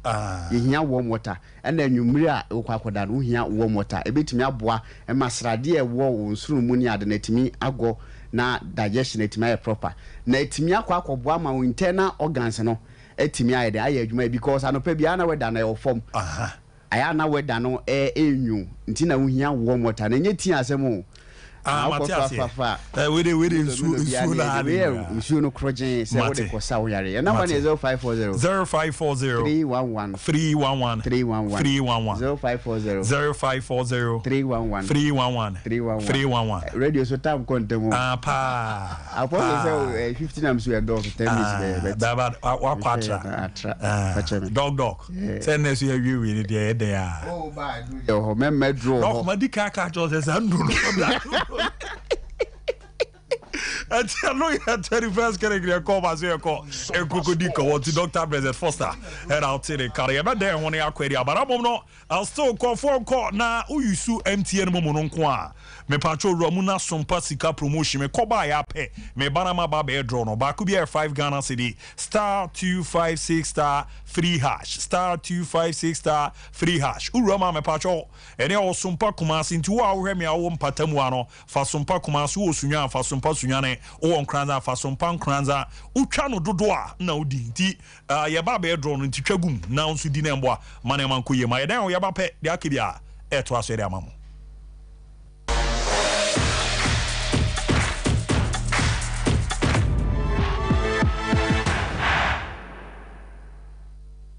ye hia warm water and anwumri a okwakoda no hia warm water ebetimi aboa e masrade e wo nsuru mu ni ade na timi ago na digestion etimi proper na etimi akwakoboa ma internal organs no etimi ayede aye adwuma because anopa bia na weda na e form aya na weda no enyu nti na hia warm water na nye ti asem Matias we nsu la nsu no krojen se wo de kosa wo yare na one 0540 311 311 0540 311 radio so time kontem pa apo say 15 am so do 10 minutes baba wa kwatra dog say next year we ni dey there oh ba do ho me draw no madika ka jo say andro I know you had 21st category call as you call a cocodico what Dr. President Foster and I'll say the career but there when you are query but I'm no I'll still call for call na uyusu MTN momononko me patrol Ramuna Sompa Sika promotion me koba ya pe me banama baba draw no ba could be 5 Ghana cedi *256* 3 hash *256* 3 hash urama me patrol ene o Sompa Kumasi nti wo ahwe me awo mpatamu ano fa Sompa Kumasi wo sunya fa Sompa sunyane wo nkranza fa Sompa nkranza utwa no dodo a na odi nti ye baba draw no nti twagum na nso di na mboa manema nkoye ma ye dan wo ye ba pe de akibia eto aso de amamu.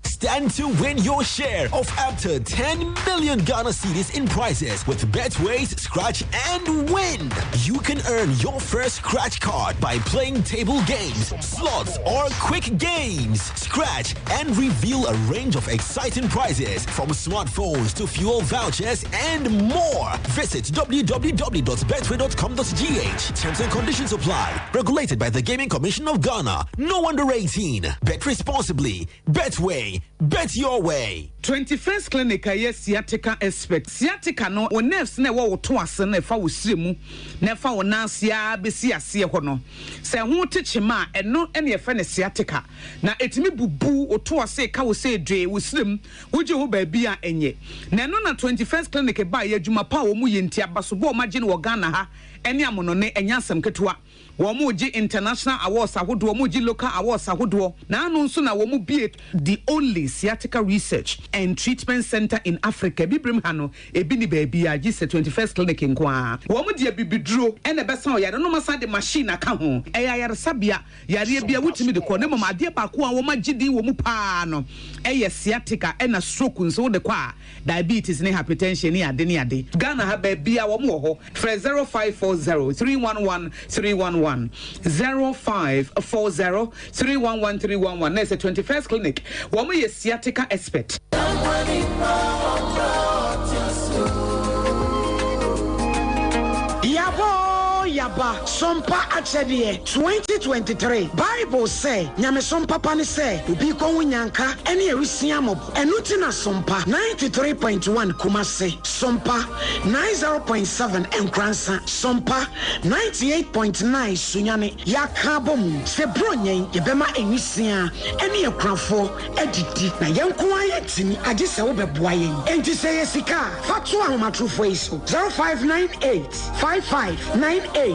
Stand to win your share of up to 10 million Ghana cedis in prizes with Betway's Scratch and Win. You can earn your first scratch card by playing table games, slots, or quick games. Scratch and reveal a range of exciting prizes from smartphones to fuel vouchers and more. Visit www.betway.com.gh. Terms and conditions apply. Regulated by the Gaming Commission of Ghana. No under 18. Bet responsibly. Betway. Bet your way. 21st Clinic yes sciatica expert. Sciatica no o nerves na wo to ase na fa wo siremu na fa wo nansia besi ase ho no. Se ho techema eno ene ye fa ne sciatica. Na etimi bubu o to ase ka wo se dwe wo sirem wo je ho ba bi a enye. Na no na 21st Clinic ba ye adwuma pa wo mu ye ntia baso bo ma je no Ghana ha ene amono ne enya asem ketewa. Womuji international awards ahodo womuji local awards ahodo na anu nso na womu be the only sciatica research and treatment center in Africa bibrim ha no ebi ni baabi a gise 21st Clinic nkoa womu de bibiduro ene besa o yare no masa de machine aka ho eya yare sabia yare bia wutimi de ko ne mama de ba ko a womu gidi womu pa no eye sciatica ena stroke nso de kwa diabetes ne hypertension ne ade Ghana ha baabi a womu ho 0540 311 311 0540-311-311. There's a 21st Clinic. Woman is sciatica expert. Yaba Sompa Achedie 2023 Bible say Nyame Sompa pani say Ubi ko nyanka ene erusia mob enuti na Sompa 93.1 Kumase Sompa 90.7 Nkransa Sompa 98.9 Sunyane Yakabom se bronyen yebema enisia ene ekrafo edidi na yenko ayetini age se wo beboa yen enti se yesika fatu ahomatrofo iso 0598559802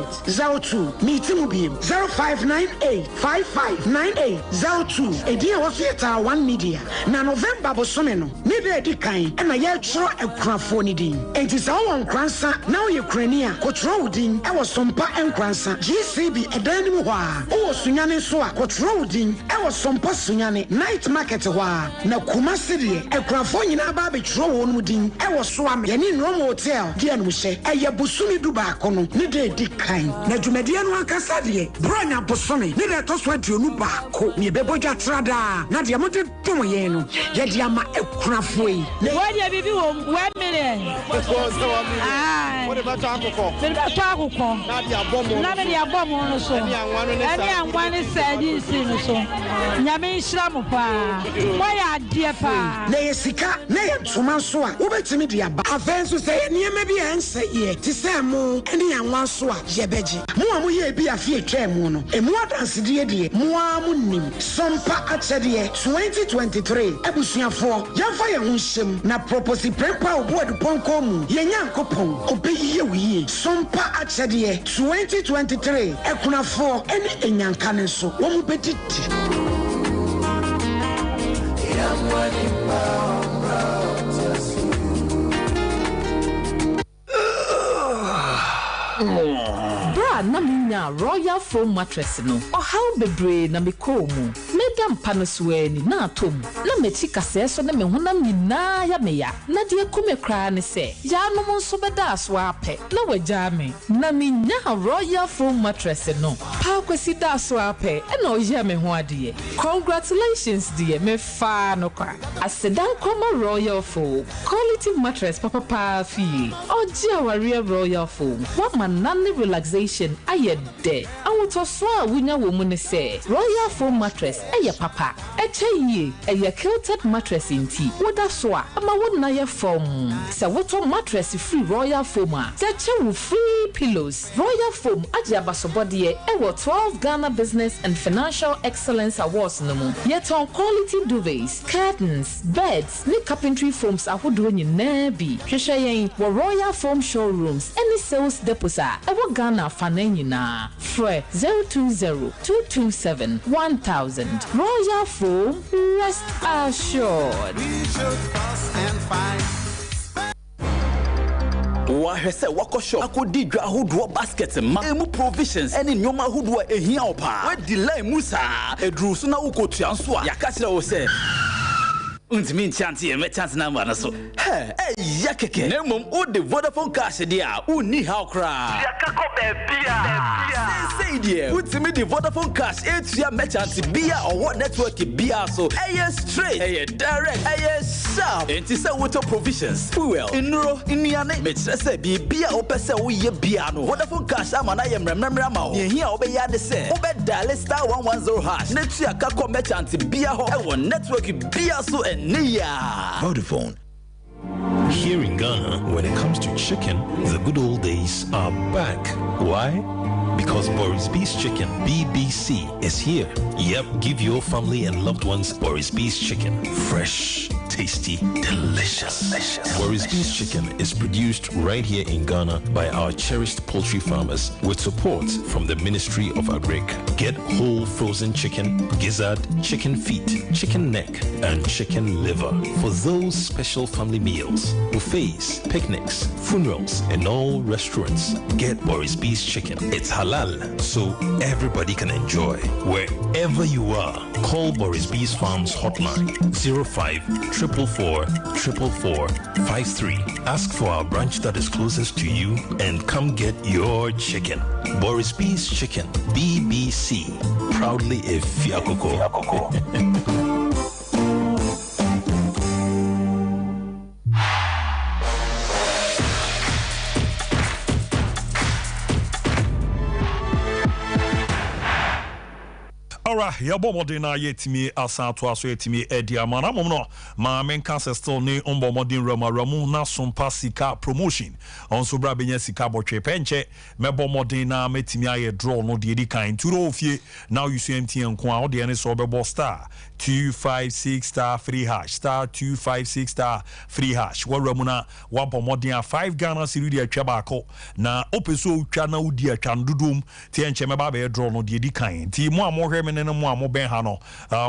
meeting bi 0598559802 edia wo fieta 1 media na November bosome no ne be edi kan na ye chro ekrafo ni din enti sa wo nkransa na wo Ukraine ko chro udin e wo Sompa enkransa GCB edan ni ho a wo sunyane so a ko chro udin e wo Sompa sunyane night market ho a na Kumasi de ekrafo nyina ba be chro wo no din e wo so am ye ni no hotel dia no hye e ye busumi du ba ko no ne de edi kan na dwumadie no akasa de bronya bosome ne de to so aduonu ba ko ne bebodwa trada na de amode tom ye no ye de ama ekrafo yi wo de bibi wo 1 million what about akoko na de abomo no so ani anwane sadi si no so nyame nhira mo pa wo ya de pa na yesika na yentuma so a wo betimi de aba afenso se niema bi ense ye ti se mo ani anwan so a ye beji mo amu ye bi afie twem no emu adanse de de mo amu nim Sompa Achedie 2023 abusuafo yamfa ye ho hyem na proposi prepa obo adupɔnkɔ mu ye nyankopɔn obeyiye wiye Sompa Achedie 2023 ekunafo ene enyanka ne so wo mu bediti Bra na minya Royal Foam mattress no. How bebre na mekomu. Medam panosweni na atom. Na mechi kase so na me honam nyina ya meya. Na de kume kra ne se. Ya no mo so beda aso ape. Na wagya me. Na minya Royal Foam mattress no. Pa kwesi da aso ape. E na oye me ho ade. Congratulations dear. Me fa no kwa. Asedan koma Royal Foam. Quality mattress papa fi. Oji aware Royal Foam. What manani relaxation ayede. Awuto so a wunya wo mu ne se. Royal Foam mattress ɛyɛ papa ɛkyɛ yie ɛyɛ kilted mattress nti woda so a ama wo na yɛ fam sɛ woto mattress free Royal Foam a kyɛkyɛ wo free pillows Royal Foam agye abasobɔdeɛ ɛwɔ 12 Ghana Business and Financial Excellence Awards no mu yɛtɔn quality duvets curtains beds ne carpentry foams ahodoɔ nyinaa bi hwehwɛ yɛn wɔ Royal Foam showrooms any sales depots a ɛwɔ Ghana fa na nyinaa frɛ 020-227-1000 Royal Foam rest assured. Wahwɛ sɛ wakɔ shop akɔdi dwa ahodoɔ basket ma emu provisions ɛne nneɛma ahodoɔ a ehia wo paa wadi line mu saa eduru so na wokɔtua nso a yɛaka kyerɛ wo sɛ untimi nchante yɛ mɛchance number na so ɛyɛ kɛkɛ na mmom wode Vodafone cash deɛ a wonni haw koraa yɛka kɔ baabia sei deɛ wotimi de Vodafone cash etua mɛchante bia ɔwɔ network bia so ɛyɛ straight ɛyɛ direct ɛyɛ sharp enti sɛ wotɔ provisions fuel nnuro nnuane mekyerɛ sɛ biribia wopɛ sɛ woyɛ bia no Vodafone cash ama na yɛ mmerɛmmerɛ ama wo yɛhia wobɛyɛ ade sɛ wobɛdial *110# na tua ka kɔ mɛchante bia hɔ ɛwɔ network bia so Vodafone. Here in Ghana, when it comes to chicken, the good old days are back. Why? Because Boris B's Chicken, BBC, is here. Yep, give your family and loved ones Boris B's Chicken. Fresh, tasty, delicious. Boris B's Chicken is produced right here in Ghana by our cherished poultry farmers with support from the Ministry of Agric. Get whole frozen chicken, gizzard, chicken feet, chicken neck, and chicken liver for those special family meals, buffets, picnics, funerals, and all restaurants. Get Boris B's Chicken. It's halal, so everybody can enjoy. Wherever you are, call Boris B's Farms hotline 05-444-444-53. Ask for our branch that is closest to you and come get your chicken. Boris B's Chicken, BBC, proudly a Fiakoko. Alright, yabo modena yetimi asanto aso yetimi edi amana momno ma menka se still ne ombo modin ramu na Sompa sika promotion onso bra benya sika botwe penche mebo modena metimi aye draw no de edi kan turo ofie now you see MTN ko a ode ne so bebo star 256*3# star 256*3# waramu na wabo modin 5 Ghana cedi de atwa baako na opeso utwa na udi atwa ndudum ti enche meba be draw no de edi kan ti mo amohwe ne mo amo ben ha no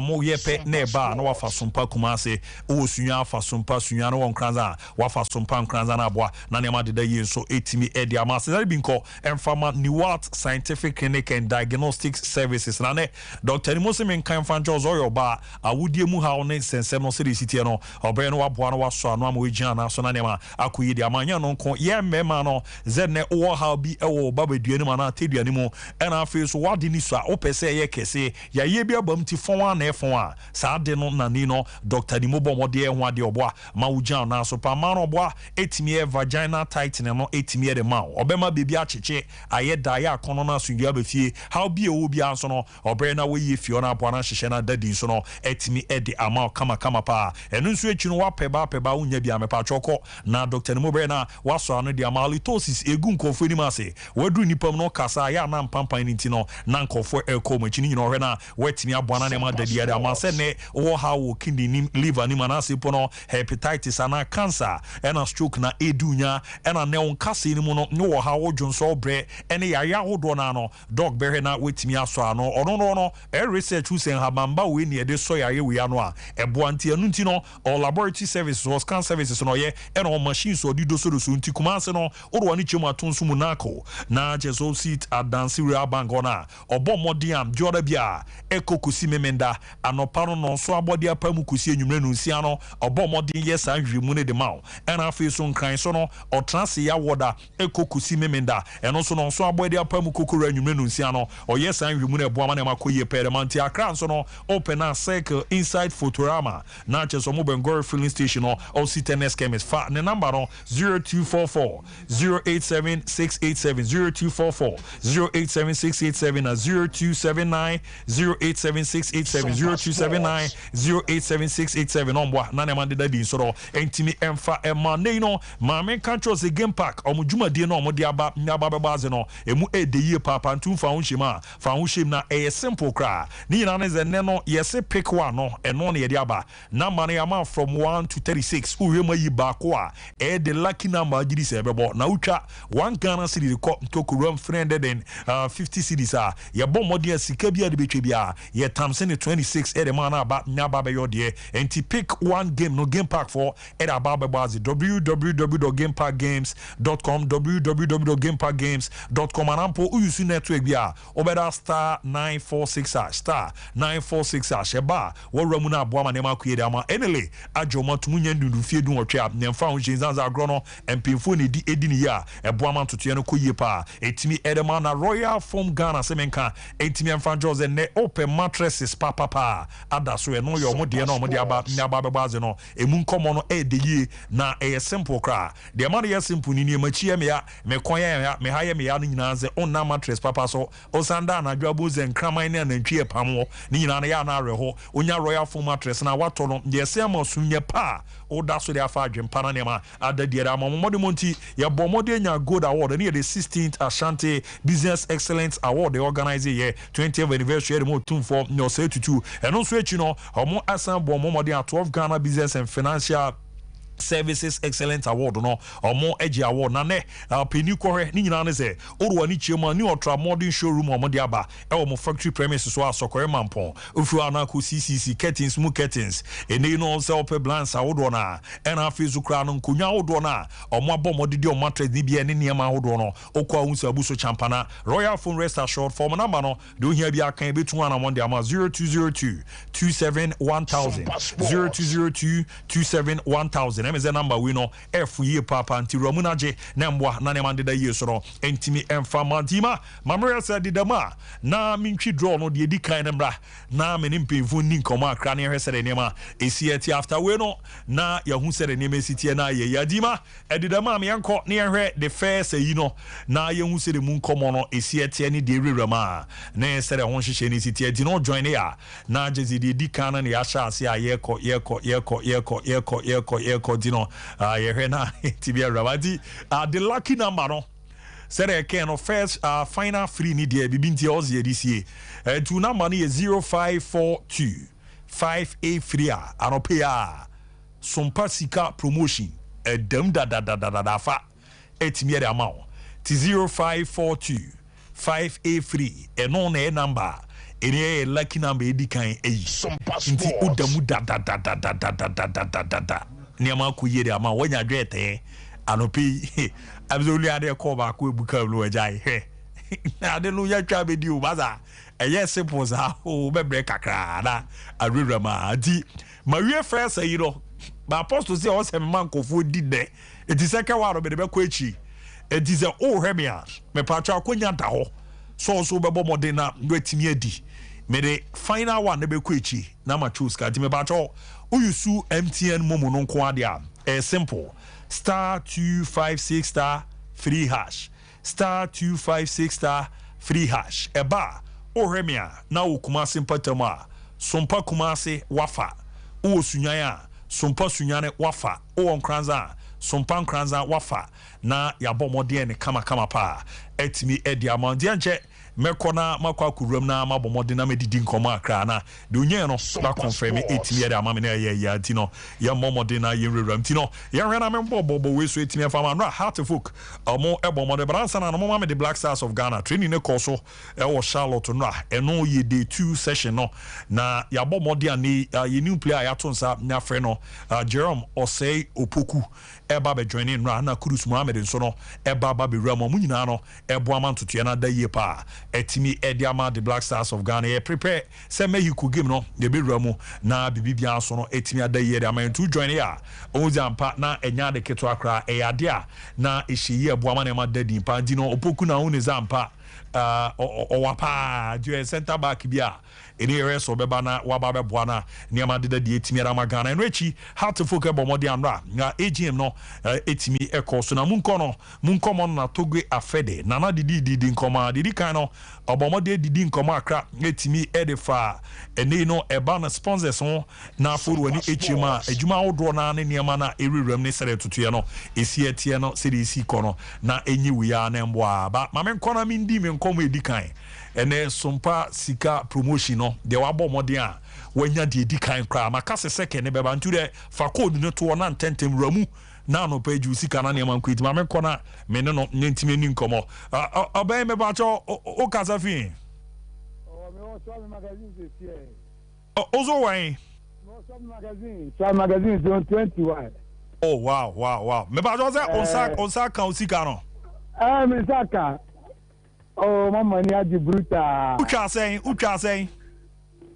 mo yepe na ba na wafa Sompa kumase o sunya afa Sompa sunya na won kranza wafa Sompa kranza na aboa na ne ma deda yi so etimi edi amase na binko emfama Niwat Scientific Clinic and Diagnostic Services na ne Dr. Nimose men kan fan Jos oyo ba awudie mu ha ne sensem no se de sitie no oben no waboa no waso ano ama wegina na so na ne ma akoyi di amanya no nko ye mema no ze ne wo ha bi ewo babadua ni ma na teduani mu ena afi so wade ni so a opese ye kese ya ye bia bam ti fon na efon a sa de no na ni no Dr. Nimobo mode ho ade oboa ma wujan na so pa ma no oboa etimi vagina tightening no etimi de ma obema bebi acheche aye da ya kono na sundua befie how bi e wo bia so no obre na we ye fie na aboa na hyehyɛ na dadi so no etimi de ama kama pa enu nso echi no wapeba unya bia mepa choko na Dr. Nimobo na waso ano de ama halitosis egu nkofo ni mase wadu nipam no kasa ya na mpampan ni ti no na nkofo ekomachi ni no hwe na wetimi aboana ne ma dadi ya ma se ne wo ha wo kidney liver ni manase pono hepatitis ana cancer ena stroke na edunya ena ne on kase ni mu no ne wo ha wo dwonso bre ene ya hodo na no dog behe na wetimi aso ano no research who sen habamba we ne de so ya we ano a ebo anti anu nti no or laboratory services or scan services no ye ena on machines or di do so nti kumase no odo ni chemu atonso mu nako na jeso sit adansi real bank ona obo modiam joda bia ekokusi memenda anopano no so abodi apamu kusi enwumre no nsia no obo modin yes anhwemu ne de mawo ena afi so nkran so no otranse ya woda ekokusi memenda eno so no so abodi apamu kokoro enwumre no nsia no oyes anhwemu ne boama ne makoye peremanti akran so no open a circle inside Fotorama na cheso mo Bengor filling station no o sitenes chemist fa ne number no 0244 087687 0244 087687 na 0279 087-687 0279 087-687 ombwa na ne mande da di soro entimi emfa emane no maame control the game park omudwumade no omode aba nyaba bebaze no emu edeye papa ntum fa hunshima fa hunshim na simple cry ni nyina ne zenne no yese pick one no eno ne yede aba number ne ama from 1 to 36 uwema yi ba ko a the lucky number agiri se bebo na utwa 1 Ghana cedi ko tokurum 350 cedis a ye bom modern sika bia de betwe bia ye tamse ne 26 the man aba nyaba be yode enti pick one game no game park for aba be bazi www.gameparkgames.com www.gameparkgames.com anampo uyusu network bia obeda star 946 star 946 eba woramu na aboa ma akuyede ama enele ajoma tumunye ndundu fie dun otwa nemfa ho jinzanza agro no empinfo ne di edini ya eboa ma ntoto no koye pa etimi edema na Royal Foam Ghana semenka etimi emfa Jose ne open mattresses papa ada so eno yo omode na omode aba nyaba bebaze no emu nkomo no edeye na simple kra de man ye simple ni ne machie me ya me koya ya me haye me ya no nyina ze onna mattress papa so osanda na dwabo ze nkraman ne nantwie pamo ni nyina na ya na areho onya Royal Foam mattress na wato no de se amasunye pa oda so de afa adwempa na nema adadie da amomode monti ya bomode nya gold award ne the 16th Ashanti Business Excellence Award they organize here 20th anniversary mo tumfo no say tutu eno so echi no omo asan bomode 12 Ghana Business and Financial Services Excellence Award no omo eji award na ne peni kore ni nyina ne se oruwa ni chiema ni ultra modern showroom omode aba e omo factory premises so asokore mampon ofu anako CCC curtains mu curtains ene no se ope blans awodo na ena afizu kra no nkonya awodo na omo abomode di omo trade ni bia ne niema awodo no okwa hunsu abuso champana Royal Foam Rest Assured form number no de ohia bia kan betu ana monde ama 0202 271000 0202 271000 Name is the number we know F ye papa anti Romunaje Nambwa Nanemande da Yesoro Entimi Enfamantima Mamre said Didama na minchi draw no de kind embra na menimpe vuni nkoma kra ne hwese de nema esieti after we no na yahu se de nema sitie na ye yadima edidama me yanko ne hwe the first yi no na yahu se de mu nkomo no esieti ne de rerama na se de ho hwehwe ne sitie di no join ya na jezi de kana ne ya sha ase ayeko yeko dino ye na tibia rabati the lucky number no said again no first final free ni dia bibinti ozi edisi to number ni 0542 5A3 anopea Sompa sika promotion edem da fa etimi de amount 0542 5A3 eno na number ene lucky number edikan eyi nti udamu da niama ku yede ama wonya dwete anopi absolutely ade ko ba ko ebuka no ajai ade no ya twa be di o baza eye simple za o bebre kakra na arura ma adi mawie first ayi no ba apostle say o se man kofo di de eti second one be de be ko echi eti se o hemia me patwa akonya da ho so be bomode na nwetimi adi me the final one ne be ko echi na ma choose ka di me patwa uyusu MTN momo no nko ade a simple star 256 star 3 hash star 256 star 3 hash eba ohemia na okuma simpatama sompa kumase wafa o sunyan a sompa sunyane wafa o nkranza sompa nkranza wafa na yabomode ne kama pa etimi edi amande anche mekona makwa kurum na mabomode na medidi nkoma akra na de onye no ba confirm etimi edi amame na ya tino ya momode na ye reram tino ya hwe na membobo we so etimi afama no heartful omo ebomode bransa na no mama the Black Stars of Ghana training ne koso e wo Charlotte no eno ye day 2 session no na ya bomode ani ye new player ya tonsa nya fre no Jerome Osei Opoku eba be joining na Kurus Mohammed nso no eba ba be ram mu nyina no ebo amantoto na da ye pa etimi ediama the Black Stars of Ghana ye prepare say Mexico game no de be ramu na bibibia so no etimi ada ye de amantu join ya ozampa na enya de keto akra e ade a na ehyiye ebo ama na ma dadi pa di no Opoku na hu zampa wapa do center back bia eni rest obeba na waba beboa na niama de dadi etimi ara ma Ghana eno echi heartful ke bomode amra na AGM no etimi ekoso na munko no na Togwe afede na nana didi nkoma didi kind of obomode didi nkoma akra etimi edifa ene no eba na sponsors ho na for wani echima ejuma odro na ne niema na eriwram ne sere tutuye no esi etie no sere esi kono na enyi wiya na mboa ba mame nkona mi ndi me nkomo edi kan ene sompa sika promotion no de wabo mode a wanya de edi kan kra makase seke ne beba ntu de fa code no to na ntentem ramu na no page sika na niema nkwiti mame nkona me ne no ntimi ni nkomo obey me ba cho o kasafi Ozo way. Some magazines don't 21. Oh wow. Me ba just on sa kan sika no. Me saka. Oh mama ni aji bruta. Ucha saying.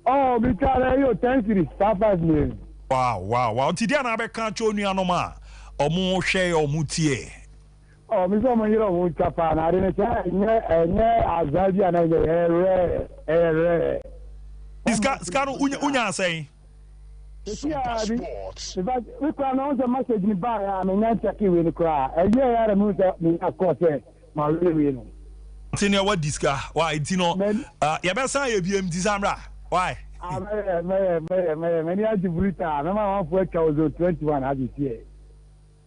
Oh me tell you 10 series 5 million. Wow. Ti dia na be kan cho nua no ma. Omo hwe omo tie. Oh me so man yiro mo chapa na re ne cha enye azabi ana ere. Skano unya saying. Yeah, we can announce a message in bar. I'm not checking with the crowd. A year I removed of course, my really. Senior, what disca? Why, Tino? Yabasa, BM Dizamra. Why? Many of the Brita, no one for 21 as it here.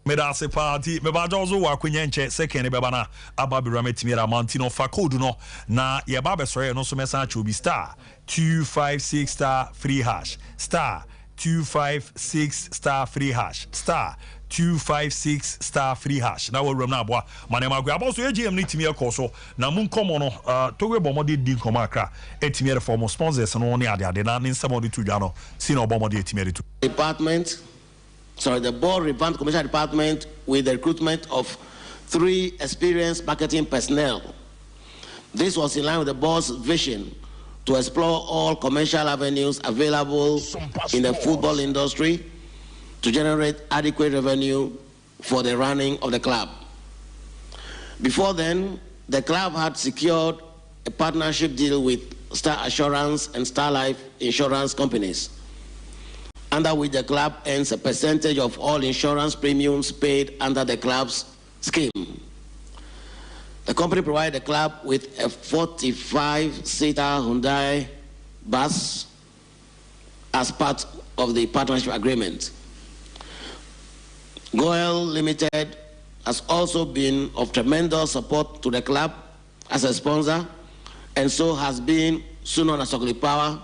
Medase party, Mebadozo, Wakunyanche, second Babana, Ababi Rametimira Montino Facoduno, na Yababa Soya no message will be star 256 star free hash star 256 star free hash star 256 star free hash. Now we'll run now. Manema Gaboso AGM need to me a course. Now Moon Comono, Towe Bomodi Din Comacra, Etimere for sponsors and only Adia, the Nan in somebody to Jano, Sino Bomodi Etimere. The board revamped commercial department with the recruitment of 3 experienced marketing personnel. This was in line with the board's vision to explore all commercial avenues available in the football industry to generate adequate revenue for the running of the club. Before then, the club had secured a partnership deal with Star Assurance and Star Life insurance companies, under which the club earns a percentage of all insurance premiums paid under the club's scheme. The company provided the club with a 45-seater Hyundai bus as part of the partnership agreement. Goel Limited has also been of tremendous support to the club as a sponsor, and so has been Sunon Asokli Power,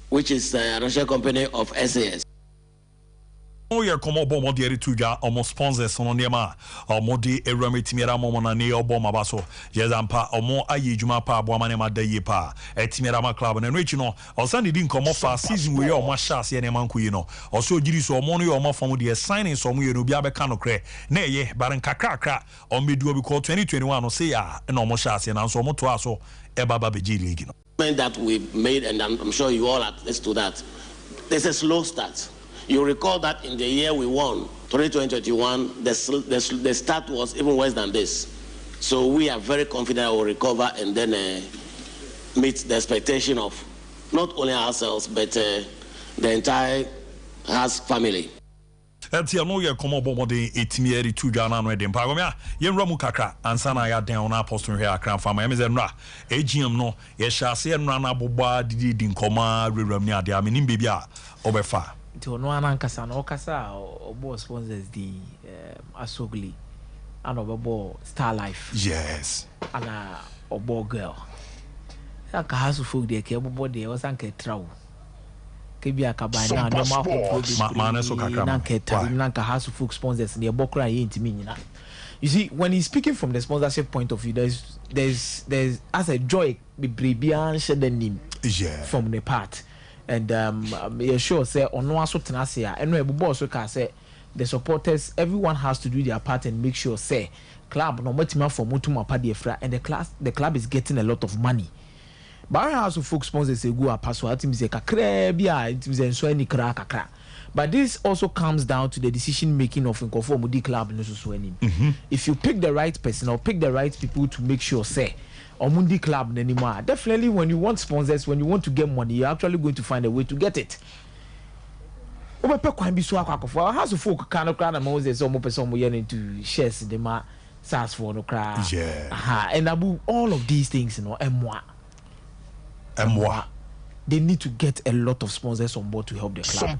which is a Russian company of SAS. Oh, yeah, come on, Bomo de Rituja, almost sponsors on Nema, or Modi Erametimera Momona Neo Bomabaso, Yazampa, or more Ayijuma Pa, Bomanema de Yepa, Etimerama Club, and Regional, or Sunday didn't come off a season where your Mashas and Emanquino, or so Giris or Money or more from the signing some you Nubiabe Canocre, Nay, Baran Kakra, or Midwo because 2021 or say, and almost Shas and also Motuaso, Ebaba Beji League. That we've made, and I'm sure you all attest to that, there's a slow start. You recall that in the year we won, 2021, the start was even worse than this. So we are very confident we'll recover and then meet the expectation of not only ourselves, but the entire Haas family. Eti no ye komo bomode etimieri tuja na no edem pa gomia ye nramu kakra ansa na ya den na apostle hwe akran fama ye meze nra agm no ye hyase nra na bobba didi nkoma rewram ni ade ameni bebi a obefa ti ono anankasa no kasa obo sponsors di Asogli and obo Star Life. Yes. Ana obo girl aka hasu folk de ke obo de o sanke trawo kebia kabana na no ma so kakra na ka hasu folk sponsors ne bokra ye ntimi nyina. You see, when he's speaking from the sponsorship point of view, there's as a joy be brilliant shedding from the part. And you're sure say on no aso tenasia and no boss can say the supporters, everyone has to do their part and make sure say club no matima for mutuma pa defra, and the club is getting a lot of money. But House of Folk sponsors say go a password team say kakra bia it is enso any kra kakra. But this also comes down to the decision making of Nkonfo club no so any. If you pick the right person or pick the right people to make sure say Omundi club anymore. Definitely when you want sponsors, when you want to get money, you're actually going to find a way to get it. House of Folk kind of Moses or more person into shares the ma SARS for no cry. Yeah. And Abu, all of these things, you know, they need to get a lot of sponsors on board to help the club.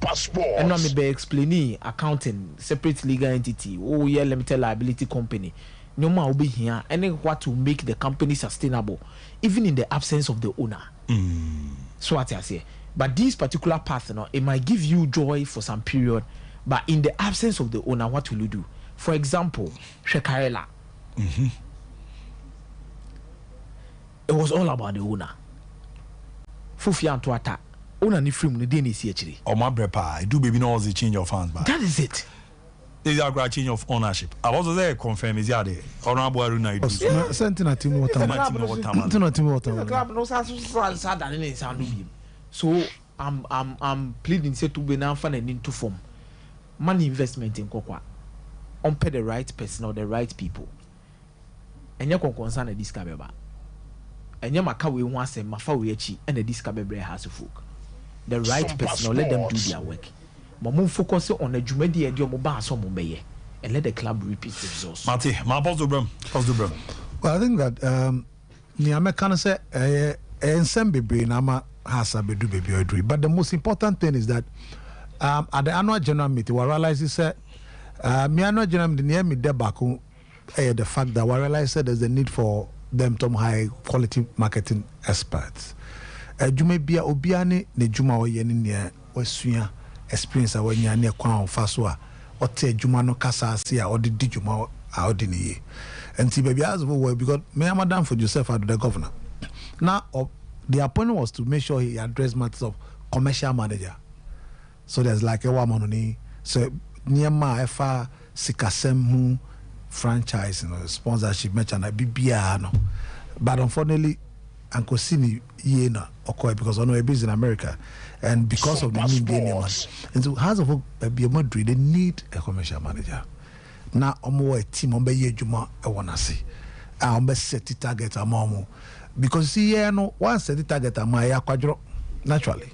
And now maybe explaining accounting, separate legal entity, limited liability company. No more will be here. And then what to make the company sustainable, even in the absence of the owner. So what I say. But this particular path, you know, it might give you joy for some period, but in the absence of the owner, what will you do? For example, Shekarela. It was all about the owner. Fufia to attack. Owner ni film ni deni si actually. Oh my brepa, I do baby knows the change of hands, but that is it. There's a great change of ownership. I was there confirm is there. Honorable Aruna do. Something at Timo So I'm pleading say to be now find an into form. Money investment in Kokwa. On pay the right person or the right people. And you can concern a discover. And you maka we want say mafa we echi and the discover has a folk. The right person or let them do their work. But move focus on the jumedi and your mobile some mobile and let the club repeat the results. Mati, my boss do brum. Well, I think that the American say ensemble brain ama has a bedu baby agree. But the most important thing is that at the annual general meeting we realize is that me annual general meeting near me debaku the fact that we realize that there's a need for them to high quality marketing experts. Jume bia obiane ne juma o ye ne wasua experience a wanya ne kwa ofaso a ote juma no kasa ase a odi di juma a odi ne ye. Enti baby as we because me madam for Joseph Ado the governor. Now the appointment was to make sure he addressed matters of commercial manager. So there's like a woman so near my efa sikasem franchise, you know, sponsorship match and BBA no. But unfortunately, Uncle Sini Yena occur because I know a business in America, and because of the need being one. And so House of Madrid, they need a commercial manager. Now I'm more a team on Bay Juma I wanna see. I'm set the target among because see no one set the target am my quadro naturally.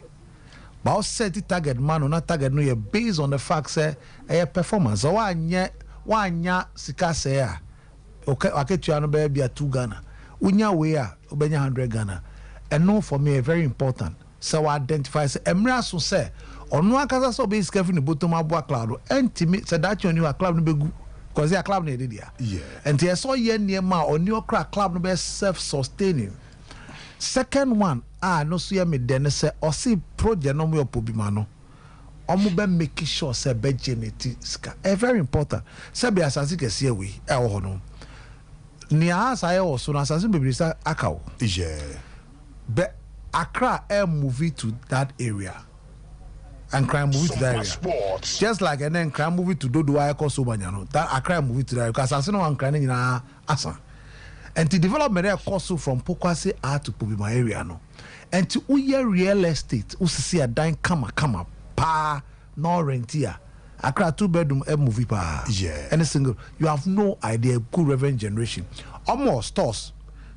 But I'll set the target man or not target no based on the fact say a performance. So wanya sika say okay aketua no be bia 2 Ghana unya we a obenya 100 Ghana and no for me very important so identify say emra so say ono akasa so be sika fi ne bottom abo cloud entimi say that you a club no begu because a club no dey there and they saw ye niema oni okra club no be self sustaining. Second one no so ye me den say o see project no me opobi ma no omo making sure say be geneti ska very important say be asase kese we e ho no ni asa e wo so na asase bebre sa akawo be Accra move to that area and crime move to that area just like and then crime move to Dodo Ayako so manyano that Accra move to that because asase no wan crime nyina asa and the development there cost from Pokwase to Pobima area no and to uye real estate usisi a dine kama pa no rent here. Accra 2-bedroom movie pa. Any single you have no idea good revenue generation. Almost stores.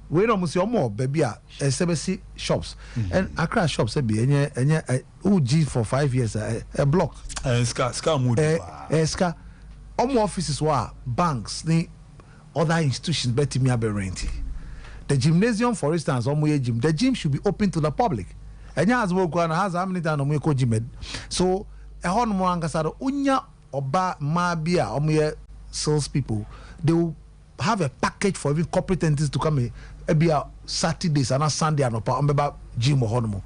We don't see almost baby SBC shops. And Accra shops be any OG for 5 years a block. Ska mood. Ska almost offices were banks the other institutions better me be renting. The gymnasium for instance gym. The gym should be open to the public. And as we go has how many times we go gym. So a hon mo angasado unya oba mabia omo sales people they will have a package for even corporate entities to come a Saturdays and a Sunday and opa gym or hono.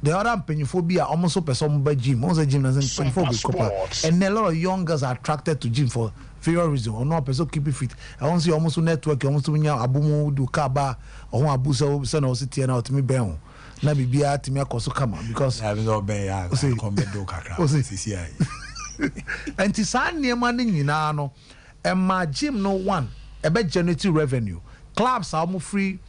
The other penyophobia almost so person by gym once a gym doesn't and a lot of young girls are attracted to gym for various reasons or no person keep it fit. I want see almost network almost abumu do kaba or abuso so no city and out me ben na bibia timi akoso kama because I don't be ya comendo kakra CCI and tisan niema ni nyina no emma gym no one ebe generate revenue clubs are more free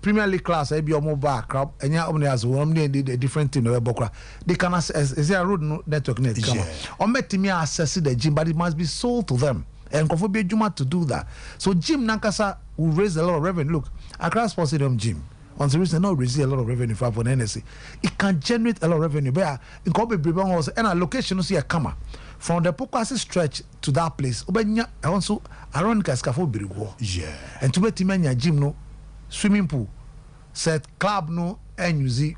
Premier League class e bi omo ba club enya omo as one dey different thing no bokra they can is there a road network net come on metimi access the gym but it must be sold to them and confo be juma to do that so gym nankasa will raise a lot of revenue. Look Accra Sports Stadium gym on the reason not receive a lot of revenue for NSC. It can generate a lot of revenue. But in Kobe Bribon also and a location no see a kama. from the Pokwasi stretch to that place obenya also around Kaskafo Birigo. Yeah. And to beti menya gym no swimming pool set club no and use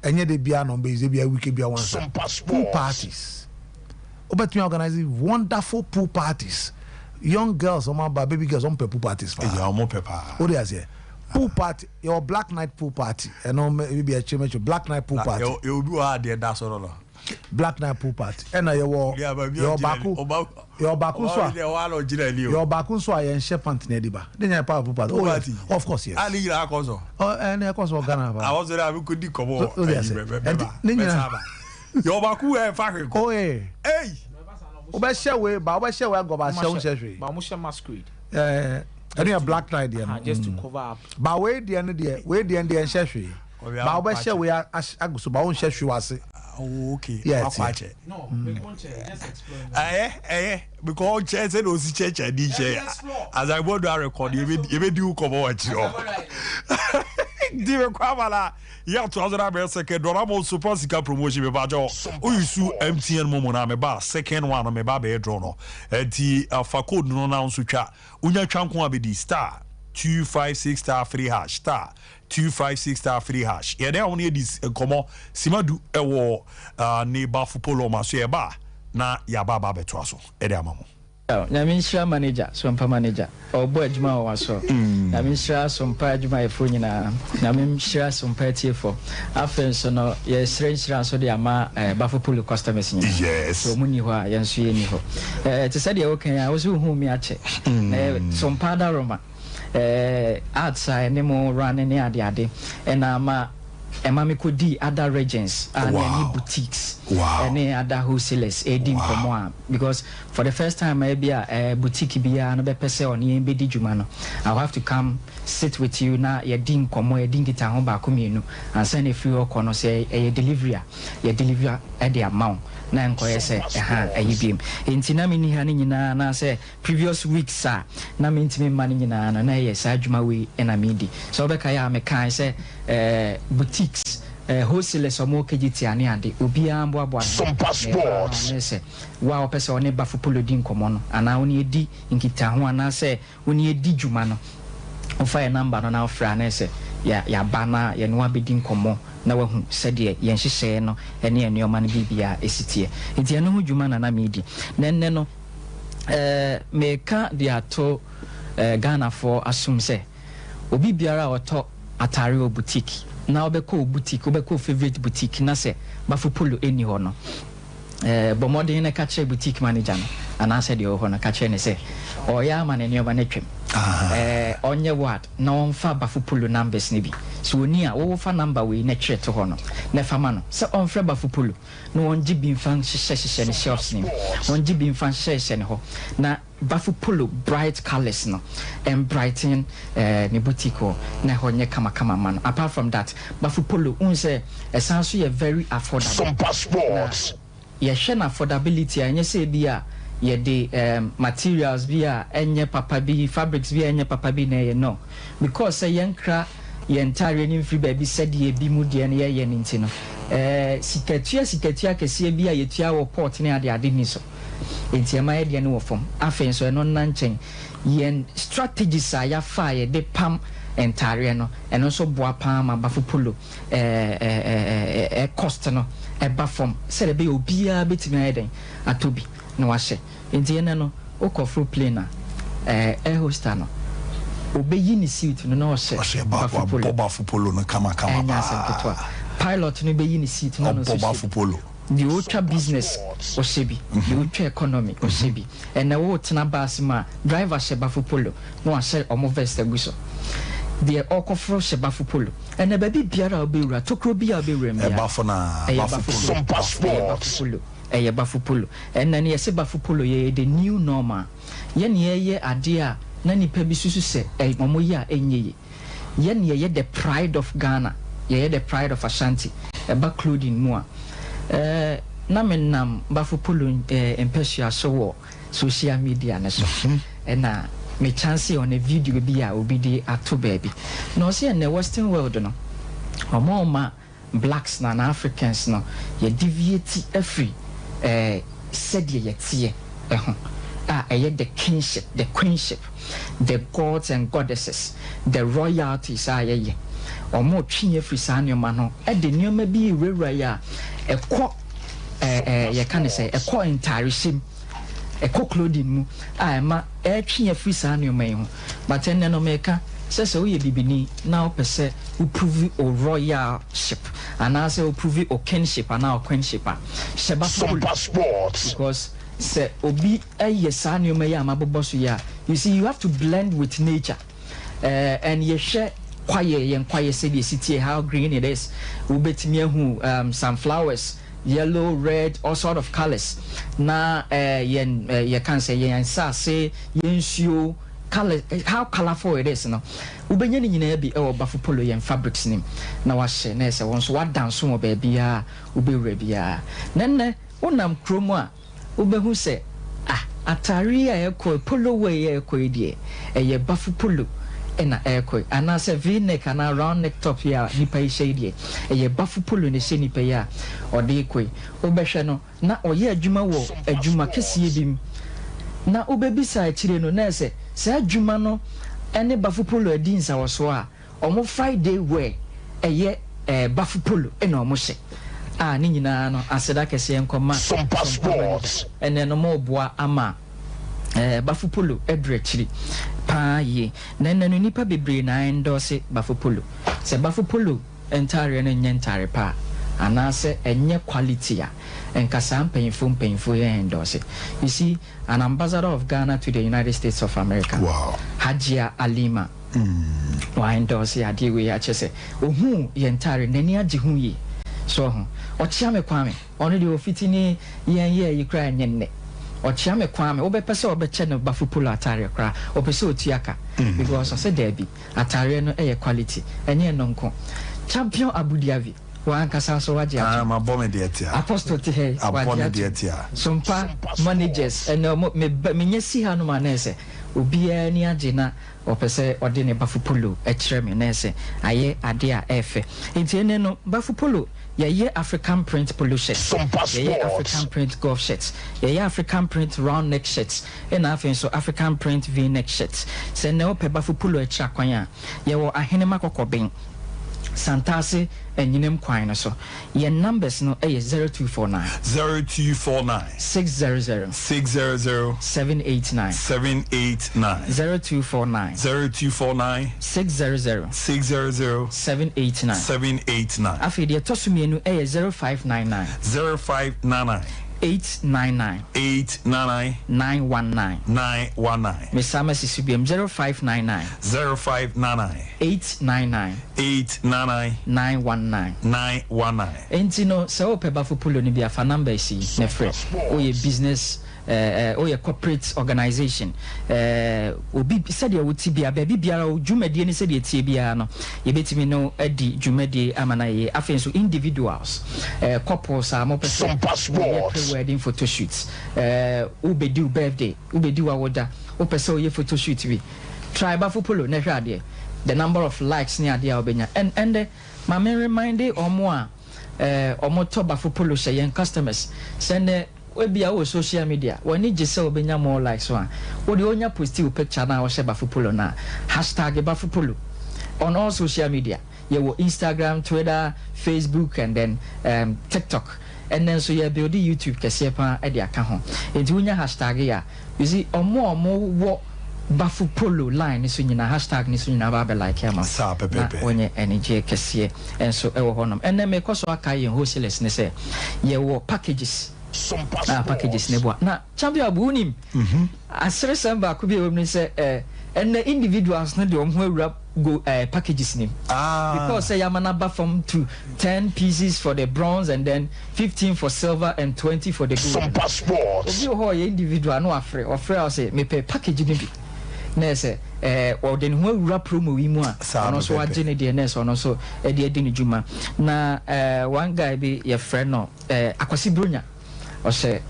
enye de bia no be bia week bia one pool parties. Obetumi organize wonderful pool parties. Young girls or baby girls on pool parties. Yeah, more pepper. What do you say? Pool party, your black night pool party. And maybe a change black night pool party. You do hard there, that's all. Black night pool party. And your baku so your baku so I share pant nediba. Then you pool party. Oh, yes. Of course, yes. Ali la koso. Oh, and of course Ghana. I was there, we could do come on. Your baku e fa ko. Oh, hey. Oba share we go ba share Ba mo share masquerade. Any a black night there. Just to cover up. Ba we the end there, we the end there share hwe. Ba oba share we aguso ba won share hwe wase. Oh, okay. Yes. No, we won't just explain. Because church said no church I did share. As I want to record, you may do come watch you. Dive kwabala ya 2000 second dollar mo super sika promotion me bajo o yusu MTN mo na me ba second one me ba be draw no enti fa code no na nso twa unya twa nko abedi star 256 star free hash star 256 star free hash ye dey on e dis komo simadu ewo ne ba fupolo ma so ye ba na ya ba beto aso e dey amamo. Nyamisha manager, Sompa manager, or boy Juma or so. Nyamisha Sompa Juma Funina, Nyamisha Sompa T4. After so no, yes, strange so the ama Bafupulu customers. Yes, so Muniwa, Yansu Niho. To say the okay, I was who me at Sompa da Roma. Outside, Nemo run any adi, and ama. Emami could di other regions and any boutiques, any other wholesalers, because for the first time maybe a boutique be an person on the Jumano. I'll have to come sit with you now. Your ding como a dingy town back and send a few corner say a delivery at the amount. Nan koye se ayibim intina mini hani nyina na se previous weeks sa na mentimi mani nyina na ye sa adwuma we na medi so obeka ya me kan se boutiques wholesalers omo kejiti ane ade obi ambo abo Sompa sports se wa opese one bafupolo di nkomo no ana oni edi nkita ho ana se oni edi dwuma no ofa ye number no na ofra na se ya bana ye no abedi nkomo na wahu sede yen hyehyɛ no ene enoma no bibia esitie enti eno ho dwuma na medi nenne no meka de ato Ghana for assume se obi biara oto atare o boutique na obekɔ boutique obekɔ favorite boutique na se bafupolo eni ho no bomodin na ka kire boutique manager no ana se de ho no ka kire ne se oya ma ne enoma na twem onye word na onfa bafupolo numbers ne bi so oni a wo fa number we na twere to ho no na fa ma no se onfre bafupolo no onji bi mfan hyehyɛ ne shelves ne onji bi mfan hyehyɛ ne ho na bafupolo bright colors no and brighten ne boutique ho na ho nye kama man apart from that bafupolo unse esanso ye very affordable Sompa sports ye hwe na affordability anye se bi a ye the materials via enye papa bi fabrics via enye papa bi na ye no because say yenkra ye entire ni free baby said ye bi mu de na ye nti no sikatua kese bi a ye tua wo port ne ade ni so enti ama ye de ne wo fom afen so no nanchen ye strategies a ya fa ye de pam entire no eno so boa pa ma bafupolo cost no e ba fom se be obi a betimi ayeden atobi no wahye enti ene no okofro plane air hoster no obeyi ni seat no na wahye bafupolo no kama pilot no beyi ni seat no bafupolo the ultra business oshebi the ultra economy oshebi and na wo tena bus ma driver she bafupolo no wahye omo vest aguso the okofro she bafupolo and na baby biara obewura tokro bia obewura mi bafupolo Sompa sports eye bafupolo and na ye se bafupolo ye the new normal ye ne ye ade a na nipa bi susu se momo ye a enye ye ne ye the pride of Ghana ye the pride of Ashanti eba clothing mu a na menam bafupolo empesua so wo social media na so na me chance on a video bi a obi de ato baby no se na western world no omo blacks na Africans no ye deviate every said ye the kingship, the queenship, the gods and goddesses, the royalties are ye. Or more chinye frisanio mano, the new may be raya, a quack, ye can say, a quack entire sim, a cock clothing mu, I am a chinye frisanio mayo, but then no maker. Says so ye bibini now per se who prove o royalship and I say who prove o kinship and now queenship. Sompa sports because say obi yesani omeya mabobosu ya. You see, you have to blend with nature, and ye share quiet say city how green it is. Ubetimi who some flowers, yellow, red, all sort of colors. Na ye can say yen sa say yen show. Color, how colorful it is, no. Ubenya ni nyina bi e bafu polo yen fabrics nim. Na wa hye na se won so wa dance mo ba bia ubewura bia. Nenne wonam kromo a ubehu se atari a ekọ polo we ekọ die eye bafu polo na ekọ ana se v-neck ana round neck top ya nipa yi die eye bafu polo ne se nipa ya ode ekọ ubehwe no na oye adwuma wo adwuma kesiye bim na ubebisa akire no na se adwuma no ene bafu polo adinsa wo so a omo Friday wear eye bafu polo na omo hye ni nyina no aseda kese enkoma Sompa sports ene no mo boa ama bafu polo edrechiri pa ye na no nipa bebre na endorse bafu polo se bafu polo entire no nyentare pa anase enye quality a enkasa mpanyfo ye endorse. You see, an ambassador of Ghana to the United States of America, wow, Hajia Alima wa endorse ya diwe ya chese ohu ye entire nani ajihu yi so ochia me kwame ono de ofitini yen ye yikra nyenne ochia me kwame obepese obeche no bafu polo atare kra opese otiaka because I said there be atare no e quality enye no nko champion Abu Dhabi wa kasa so waje ma bombe dia apostle te he abone dia Sompa managers and me nyesi ha no manese obi ani agena opese ode ne bafu polo e kire me na ese aye ade a efe enti ene no bafu polo ye African print polo shirts, ye African print golf shirts, ye African print round neck shirts, and I so African print v-neck shirts. Se ne ope bafu polo e chakwanya ye wo ahene makokobin Santase and Yinem Quine so your numbers no a 0249 600 789 0249 600 789 after the tosumienu a 0599 899 919 Miss Samas is CBM 0599 899 919 Entino so peba for pulo ni bia fa number si ne frɛ o ye business o ye corporate organization obi said ya wuti bia ba biara o dwumade ni said ya tie bia no ye betimi no adi dwumade amana ye afen so individuals couples are mo person wedding photo shoots ubedi birthday ubedi wawoda o person ye photo shoot bi try ba for polo na hwa de the number of likes ni ade a obenya and ma me remind omo a omo to ba for polo hye customers send we be our social media when you just say obenya more likes one what the onya post you picture na o sheba fupolo na hashtag #bafupolo on all social media you will Instagram, Twitter, Facebook and then TikTok and then so you build the YouTube kese pa e de aka ho enti onya hashtag ya you see omo wo bafupolo line so nyina hashtag ni so nyina ba be like am sa pepepe onye energy kese and so e wo honom and then me koso aka ye wholesalers ne say ye wo packages packages nebo na champion abunim asere samba ko bi wom say and the individuals no de omho go packages name because say yamana ba from to 10 pieces for the bronze and then 15 for silver and 20 for the gold. Sompa sports obi ho ye individual no afre say me pay package ni bi na say or den ho wura promo wi mu a no so agene de na so no so e de adi ni djuma na one guy be your friend no akwasi bronya o say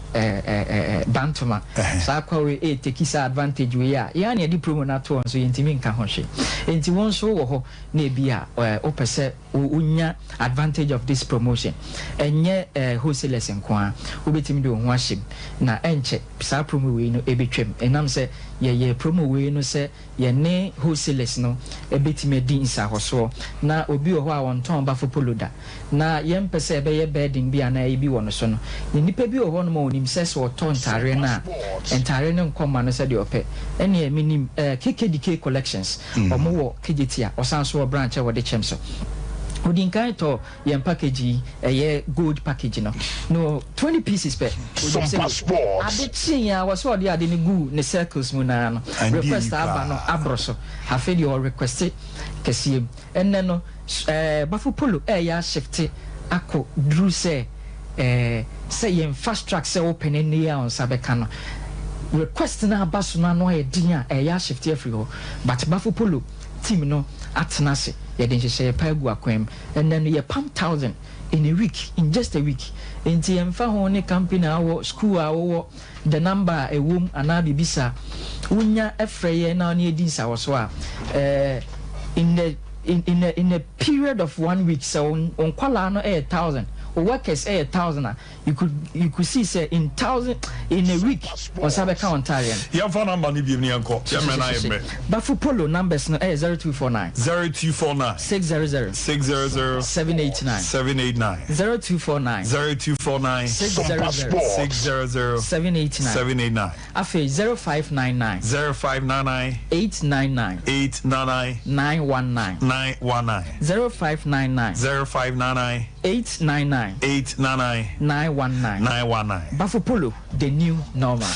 bantoma saa kwa we take isa advantage we ya ne di promo na to so yentimi nka ho hwe enti won so wo ho na bia opese unya advantage of this promotion enye wholesalers nko obetimi de ho ahye na enche saa promo we no ebetwem enam se ye promo we no se ye ne wholesalers no ebetimi di nsa ho so na obi ho a won ton ba fo poloda na ye mpese ebe ye bedding bia na ebi wo no so no nipa bi ho no ma onim se so ton tare na entare no nkoma no se de ope ene minim KKDK collections omo wo KGT osanso branch e wo de chemso Udinkai to yen package gold package no 20 pieces per Sompa Sports adechi ya was all the ade ni gu ne circles mu na no request aba no abroso afedi or request kese enne no bafu polo ya shift akọ dru say yen fast track say open ni ya on sabeka no request na abaso na no din ya shift every ho but bafu polo team no atenase ye den hye pagu akwem and then ye pam 1000 in a week, in just a week. Enti emfa ho ne company awo school awo the number a womb ana bibisa unya efreye na ne edin sa wo so a in a period of 1 week so on kwala no 1000 workers 1,000 you could see say in 1,000 in a week on sabe countarian ya phone number ni bi ni enko ya me na yeme bafu polo numbers no 0249 600 789 0249 600 789 afi 0599 899 919 0599 899 Bafu Polo, the new normal.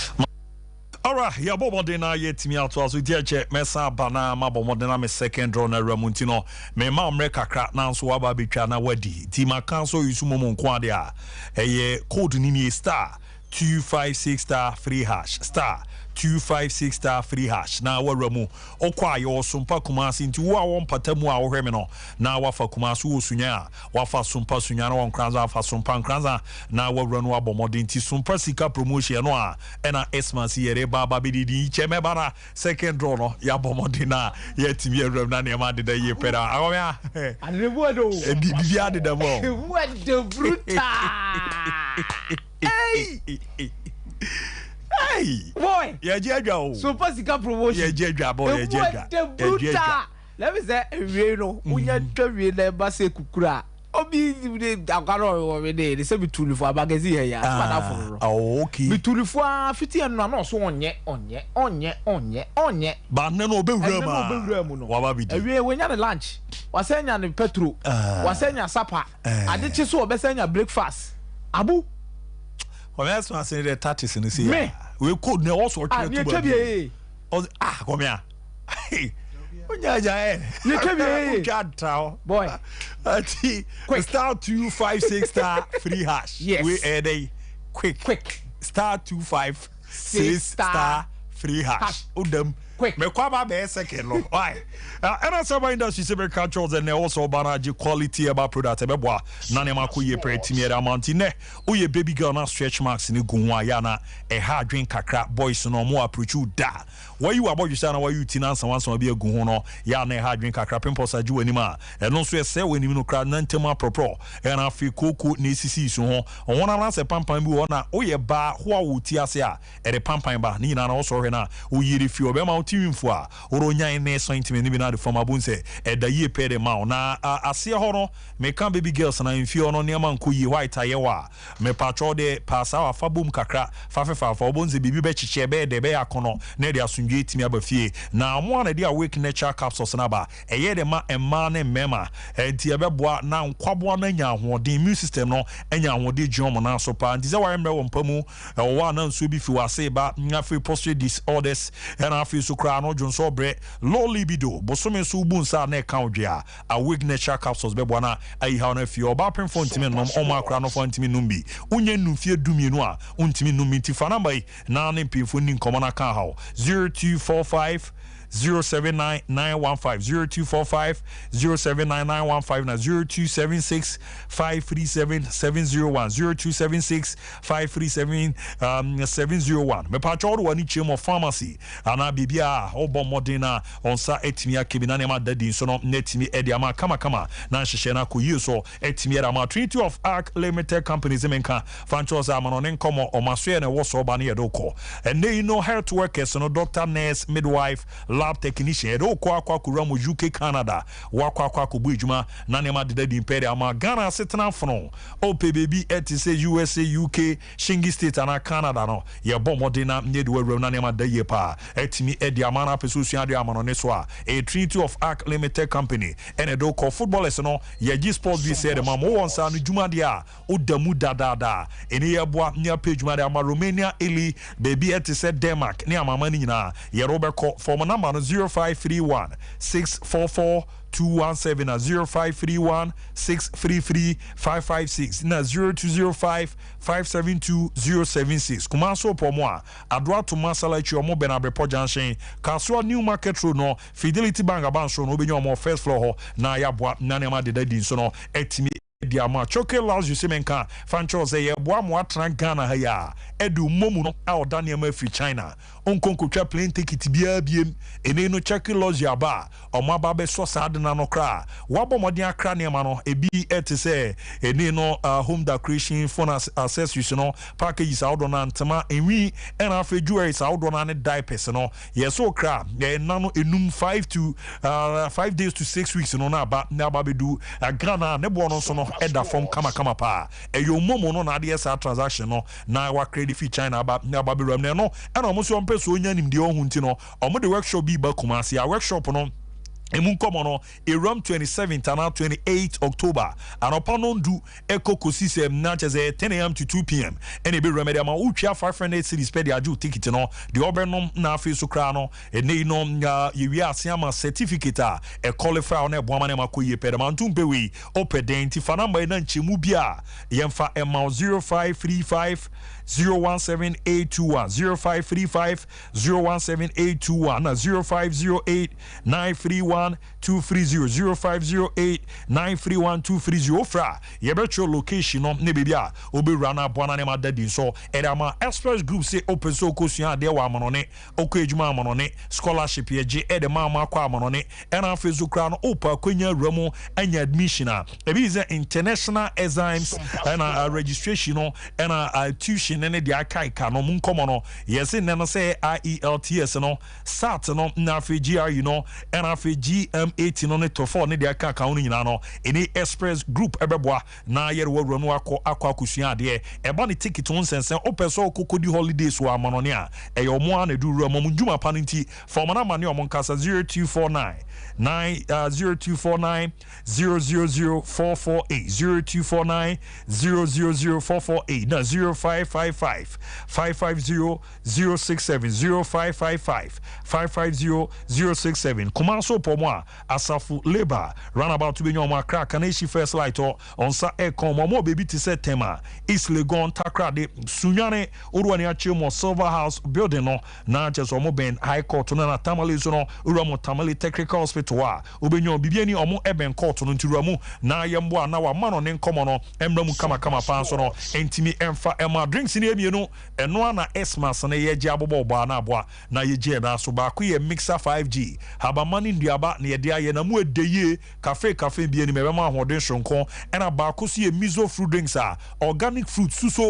Alright, ya bobo dena yetimi ato aso diache mesa bana mabomo dena me second draw na Ramuntino me ma omre kakra na nso waba betwa na wadi ti makanso yusu momo nko ade a eye code ni ni star 256 free hash star 256 free hash na waramu okwa yo Sompa Kumasi nti wo a won patamu a wo hweme no na wafa Kumasi wo sunya wafa Sompa sunya na won kranza wafa Sompa kranza na wawra no abomodin ti Sompa sika promotion no a ena Esmas yere baba bididi cheme bara second draw no ya bomodin na yetimi awram na ne ma de da ye pera awomya anebuado bibia de da mo what the brutal hey hey boy yeah Sompa sika promotion yeah boy yeah let me say we no unya twa na ba se kukura obi de akaro we de se bitulifo abagezi he ya fada foro okay bitulifo afiti enu na so onye ba nne no obewura mu no waba bidi ewe wenya ne lunch wasenya ne petro wasenya sapa adechi so obesenya breakfast abu Commerce was in the 30s in the sea. We could know also come here. Boy, star 256 free hash. Yes, we add a quick star 256 free hash. Udem. Quick. Me kwaba be second lo. Why? And as a industry se be controls and also banaji quality about product be boa. Na ne makoye pretimi era mantine. Oye baby girl na stretch marks ni gunwa ya na e hard drink kakra boys no mo approach you da. Why you about you say na why you tina san wan so be agun ho no ya na e hard drink kakra pimples aju anima. E no so e se wani no kra na ntema propro. E na afi koko na sisi so ho. Wona na se pampan bi wona oye ba ho a wuti ase a e de pampan ba ni na na so hwe na oyiri fi obema timfo a oronya ne so intime ni bi na de form abunse e da ye pede ma na ase ho no me kan baby girls na mfio no ne man ko yi white ayewa me patro de pasa wa fabum kakra fa obunze bibi be chiche be de be akono na de asundwe timi abafie na amo na de awake nature capsules na ba eye de ma emma ne mema enti ebeboa na nkwabo na nya hoden immune system no anya hoden djom na so pa ndize wa mre wo mpamu wa na nso bi fi wase ba nya free prostate disorders and afi so kra no jonso bre low libido bosome so bunsa na ka odwea awake nature capsules beboa na ai ha na fi oba pen phone timi no o ma kra no phone timi numbi unye numfie dumienu a untimi numiti fa number na ne pimfo ni nkomo na ka ha 0245 079915 0245 079915 na 0276 537 701 0276 537 701 me pa chodo wani chemo pharmacy ana bibia obo modena onsa etimi akebina ne ma dadi so no netimi edi ama kama na hyehyɛ na ko so etimi era ma Trinity of Arc Limited Companies menka fanchos amano ne nkomo omaso na wo so ba ne yedoko and they know health workers no doctor, nurse, midwife, lab technician yedoko akwa mu UK Canada wakwa bu ejuma na ne ma dadi imperial ma Ghana setena fno OPBB etise USA UK Shingi State and Canada no ye bɔ modena ne de wawura na ne ma da ye pa etimi edi amana peso sua de amano ne so a Trinity of Arc Limited Company and do call footballers no ye G Sports be said ma mo wonsa no djuma de a odamu dadada eni ye boa ne page ma de ama Romania Eli baby etise Denmark ne amama ni nyina ye robeko for number no 0531 644 217 na 0531 633 556 na 0205 572 076 kuma so pomo a adwa to masala chi omo benabepo junction Kasua New Market Road no Fidelity Bank abanso no obenyo omo first floor ho na ya boa na ne ma de dadi so no etimi diama choke laws you semenka fancho say ye boa mo atran Ghana ha ya edu momu no a odane ma free China onkonkotwa plane ticket bia biem ene no check laws ya ba omo aba be so sad na no kra wabo modin akra ne ma no ebi etise ene no home decoration phone accessories no packages out on antama enwi and afa jewelries out on ne diapers no yes so kra nano enum 5 days to 6 weeks no na ba be do Ghana ne bo no so no eda from kama pa eyo momo no na de esa transaction no na wa credit fee China ba na ba be ram ne no and omo peso onya nim de ohun ti no omo de workshop bi ba Kumasi a workshop no Emun komono Iram 27th and 28th October and upon on do Echo Kosisem Natchez 10 a.m. to 2 p.m. and a be remedy ama Uchia 500 cities pedi aju ticket no the Obernom na fe sokrano and they no ya siama certificate a qualify on a woman makoye pedamantum pewe opedenti fanamba na nchemu bia yemfa ema 0535 017821 0535 017821 na 0508 931 230 0508 931 230 fra yebetro location no ne bebia obe rana bwana ne madadi so edama express group say open so kosua de wa amonone okejuma amonone scholarship ye je edema akwa amonone ena fezu kra no opa kwanya ramu anya admission ebi is international exams and registration no and tuition ne de akai ka no munkomo no yes ne no say IELTS no SAT no na fe GRE no and fe GM80 no ne to 4 ne de aka ka unu nyina no eni express group ebeboa na yere wo no akwa kusua de eba ne ticket on sense opeso kokodi holidays wa amonone a eyomo na du ru mo njuma paninti for mana mane o monkasa 0249 0249 000448 0249 000448 na 0555 550 067 0555 550 067 Kumaso Pomoa Asafu Labor Runabout to be your macra Kaneshi First Light on Sa Ecom Momo baby to set tema East Legon Takra de Sunyane Uruaniachi mo Silver House building no na just omo ben High Court na Tamale no Uramo Tamale Technical Hospital Ubenyo Bibiani omo Eben Court no Turamu na yembo na wa mano ne nkomo no emramu kama panso no entimi emfa ema drinks ni emi no eno na Esmas na ye gye abobo ba na aboa na ye gye na so ba ko ye mixer 5G haba mani ndiaba na ye de aye na mu edeye cafe bi ni mebe ma ahoden shonko ena ba ko so ye miso fruit drinks organic fruit suso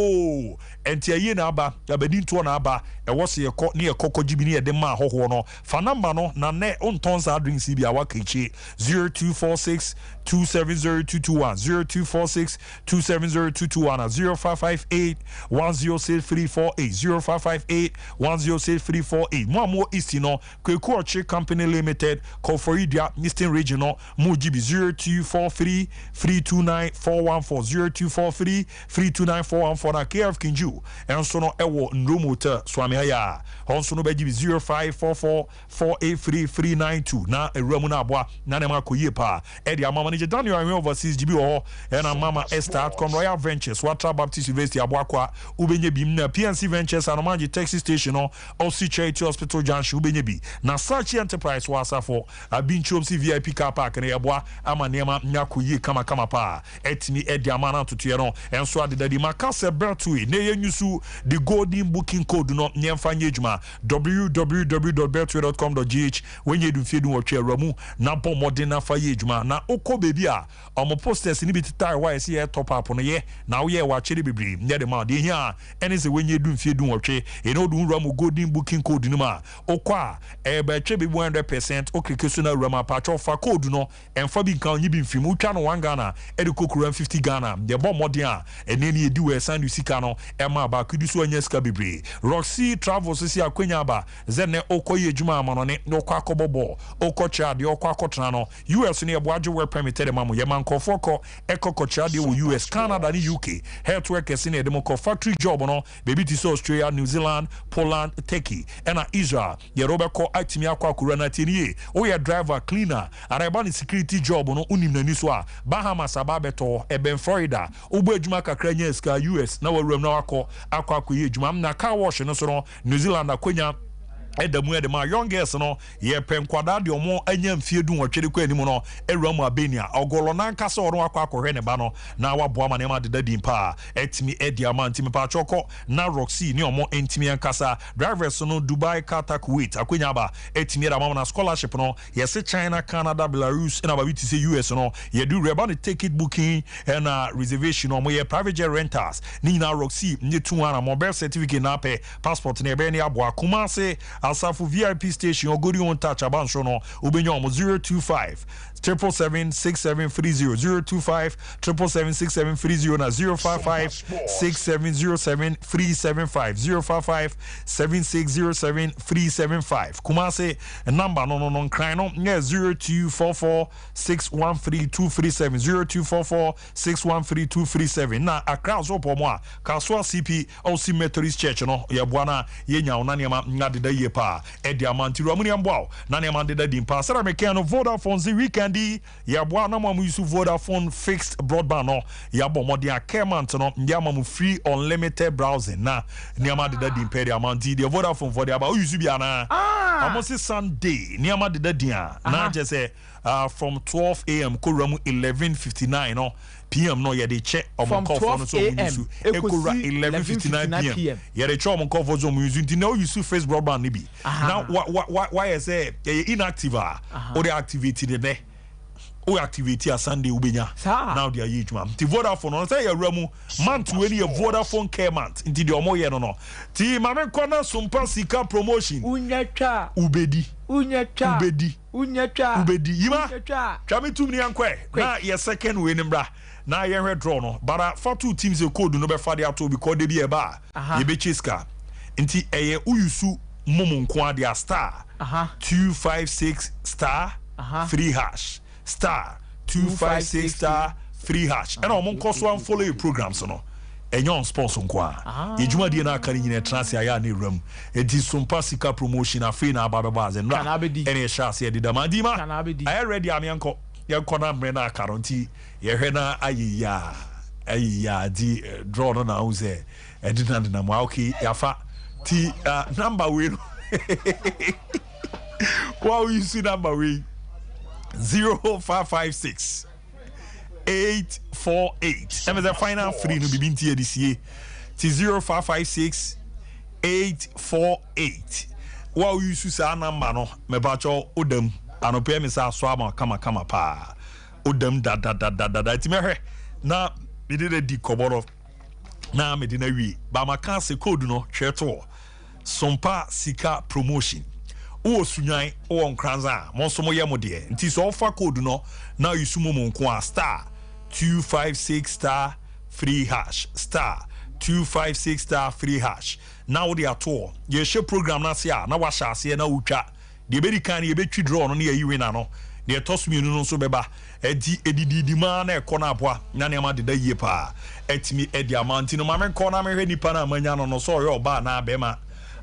enti aye na aba abedi nto na aba e wo se ye ko ne ye kokko gibi ne ye de ma hoho no fa number no na ne onton sa drinks bi awa kichi 0246 270221 0246 270221 0558 106348 0558 106348 mo East no Kweku Ochi Company Limited call for for India, Eastern Regional, Mujibi 0243 329 414 0243 329 414 na KF Kinju, and so no ewo Nrumota Swami Haya, also no Bejibi 0544 483 392 na Ramuna Bois, Nanema Koyepa, Eddie Mama Manager Daniel overseas GBO, and a Mama Esther AFCON Royal Ventures, Watra Baptist University Abuakwa, Ubenye Bimna, PNC Ventures, and Omanji Taxi Station, OC Charity Hospital Junction, Ubenye na Sachi Enterprise wasa for a Binchomsi VIP car park and Abwa, Amanema, Nyakuye, Kama pa, Etni Eddie Amana to Tiano, and so did the Makasa Bertui, Neye Nusu, the golden booking code, not Nyamfanyejma, www.bertui.com.gh, when you do feed or chair Ramu, Napo Modena Fayejma, na Oko Bebia, on posters in the tire, why I see a top up on a year, now yeah, watch it be near the mouth, here, and it's when you do feed or chair, you know, do Ramu golden booking code, Numa, Okwa, ebe chebe 100%, okay, Kusuna Rama Pacho for code, no, and Fabi can you be film, Uchano 1 Ghana, Eduko 50 Ghana, the bomb modia, and then you do a San Lucicano, Emma Bakudisu and Yeskabi, Roxy travels to see a Quenyaba, Zene Okoye Juma Manone, no Quaco Bobo, Okocha, the Okwakotrano, US near Boajo were permitted a mamu, Yamanko Foko, Eko Kocha, the US, Canada, and UK, health workers in a democrat factory job, no, baby to Australia, New Zealand, Poland, Turkey, and Israel, Yerobako, Atimia Kurana Tinie, Oya driver, cleaner, Arabani security job, no Unim Niswa, Bahamas, Ababeto, Eben Florida, Ubejumaka Kranyeska, US, now Remnako, Aquaku, Jumam, Naka Wash, and so New Zealand, Quenya. Edemu my youngest no ye pen kwada de omo anyam fie du wotwede kwa anim no ewram abenia ogolo nan kasa oro akwa akohwe ne ba no na waboa ma ne ma deda din pa etimi ediama ntimi pa choko na Roxy ni omo entimi ankasa drivers no Dubai, Qatar, Kuwait akwenya ba etimi da ma na scholarship no yes China, Canada, Belarus and about to say US no ye do rebani ticket booking and reservation no ye private jet rentals ni na Roxy ni 200 mobile certificate na pe passport ne be ni aboa Kumase Asafu VIP station or good on touch about shono ubenyo 025 777-6730 025 777-6730 na 055 6707 375 055 7607 375 Kumase number no cry no 0244 613 237 0244 613 237 na Accra so pomo Kaswa CP OC Methodist Church no ya bwana yenya onaniama ngadeda ye pa edi amanti ramuni ambao na ne mandeda dimpa sara mekano Vodafone zi weekend ya bwana mamu yusu Vodafone fixed broadband no ya bo modi akemant no ya mamu free unlimited browsing na ne mandeda dimpa edi amanti de Vodafone for de aba yusu bia na amosi Sunday ne mandeda dia na je say from 12 a.m. Koramu 11:59 no PM no yede check from 12 a.m. Ekura 11:59 p.m. Yede check on call for some use nti now use face broadband ni bi now why say inactive or the activity de o activity a Sunday ubenya now they are huge man ti Vodafone no say yawramu month we ni Vodafone care month nti de omo ye no ti mame kona Sompa sika promotion unyatwa ubedi yima twame tum ni ankwe na ye second we ni mbra na ye hwe draw no bara for two teams e code no be fa de ato because de bi e ba ye be chiska nti eye uyusu mumu nko ade a star 256 star 3 hash star 256 star 3 hash and omo nko so am follow your programs no enyon sponsor nko a ejuma die na aka ni nyina trans ya na ewram edi Sompa sika promotion afi na ababa ze nra ene shase edi damadima I ready am yanko na mre na akaronti ye hwe na ayiya di draw no na uze edi na mo okay yafa ti number we wow you see number we 0556 848 and the final free no bibinti edisie ti 0556 848 wow you see sa number no me bacho odam anope me sa so ama kama pa odam da ti me hwe na me de di koboro na me de na wi ba maka se code no hweto Sompa sika promotion o sunyan o nkranza monso mo yemode nti so ofa code no now you sumo mo nko a star 256 star 3 hash star 256 star 3 hash now the ato ye she program na sia na wa sha ase na utwa the be kan ye betwi draw no na ye winner no the toss me no so beba edidi ma na ekọ na aboa na ne ma deda yie pa etimi edi amount no ma me kọ na me hwe nipa na manya no so yo ba na be ma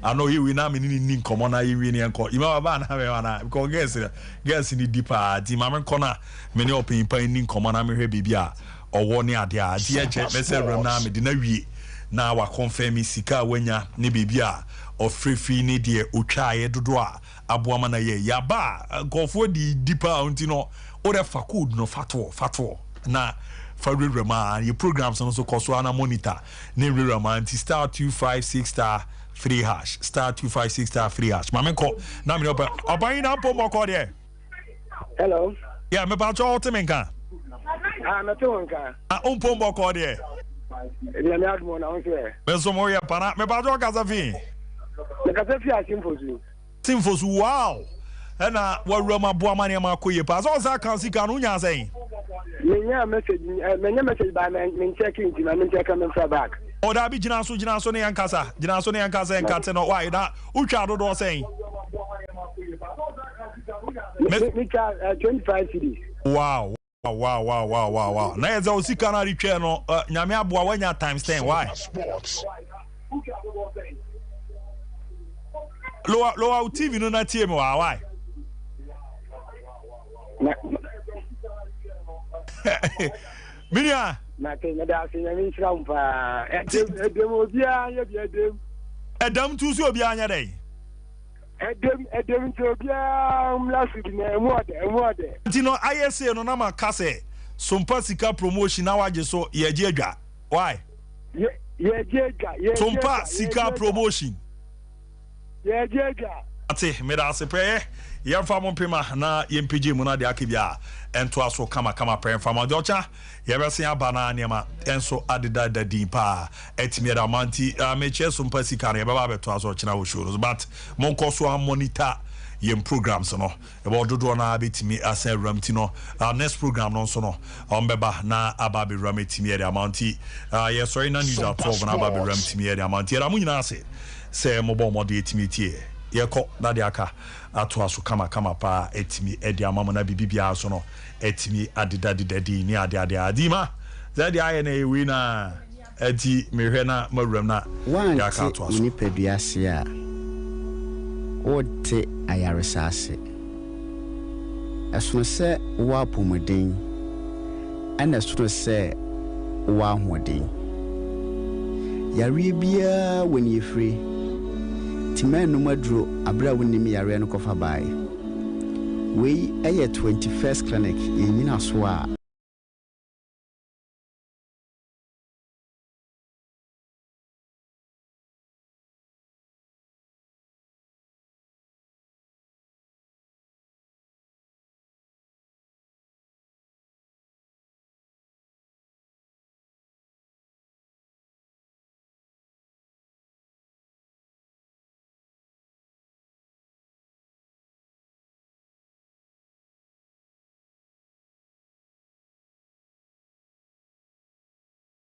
ano ye winner me ni nkomo na ye wini enko ima ba na be na because guess ni deeper di ma me kọ na me ne open pa ni nkomo na me hwe bibia owo ne ade a di eche mese ram na me de na wie na wa confirm sika wanya ne bibia ofrefi ni de otwa ye dodo a aboama na ye yaba gofo di deeper unti no o de fa code no fatwo na fadwe rema your programs no so koso ana monitor ne rema anti star 256 star 3 hash star 256 star 3 hash mame ko na me oban na pombo ko de hello yeah me ba cho temenka na temenka pombo ko de e me admo na onse me so mo ya para me ba cho kasafi me kasafi a Simfosu wow. Ena waruma boama ne makoye pa. So za kan sika no nya sen. Menya message by me checking ti na me check am for back. O da bi gina so ne yankasa. Gina so ne yankasa enkate no why da utwa do sen. Me cha 25 cedis. Wow. Na eza o sika na retwe no nyame aboa wanya times 10 why? Loa TV no na tie me why? Minia na Kenya da se nyame nshira mpa edem obia anya bia edem tu so obia anya dai edem tu obia mlasu na emuode ntino ISA no na makase Sompa sika promotion na waje so ye je adwa why Sompa sika promotion ate me da se pre ye fa mo pema na ye mpege mu na de akebia ento aso kama pre fa ma docha ye be se aba na niema enso adeda dadin pa etimi da manti me che Sompa sika na ye baba beto aso china wo shows but mon koso am monitor ye programs no e bo dodo na betimi asen ramti no next program no so no ombeba na ababe rametimi ye da manti ye sorry na news at 12 na ababe ramti ye da manti ra mu nyina ase se mobo mode etimi tie yeko na de aka ato aso kama pa etimi edi amamo na bibibia so no etimi adidadidadi ni ade adima zedi aye na ewi na eti mehwe na mawuram na ya ka ato aso ni peduase a ote ayaresase esono se wa pomodin ana esono se wa hoden yare bia when you free timanu madro abra wonimi yare no kofa bai we 21st clinic yenyina so a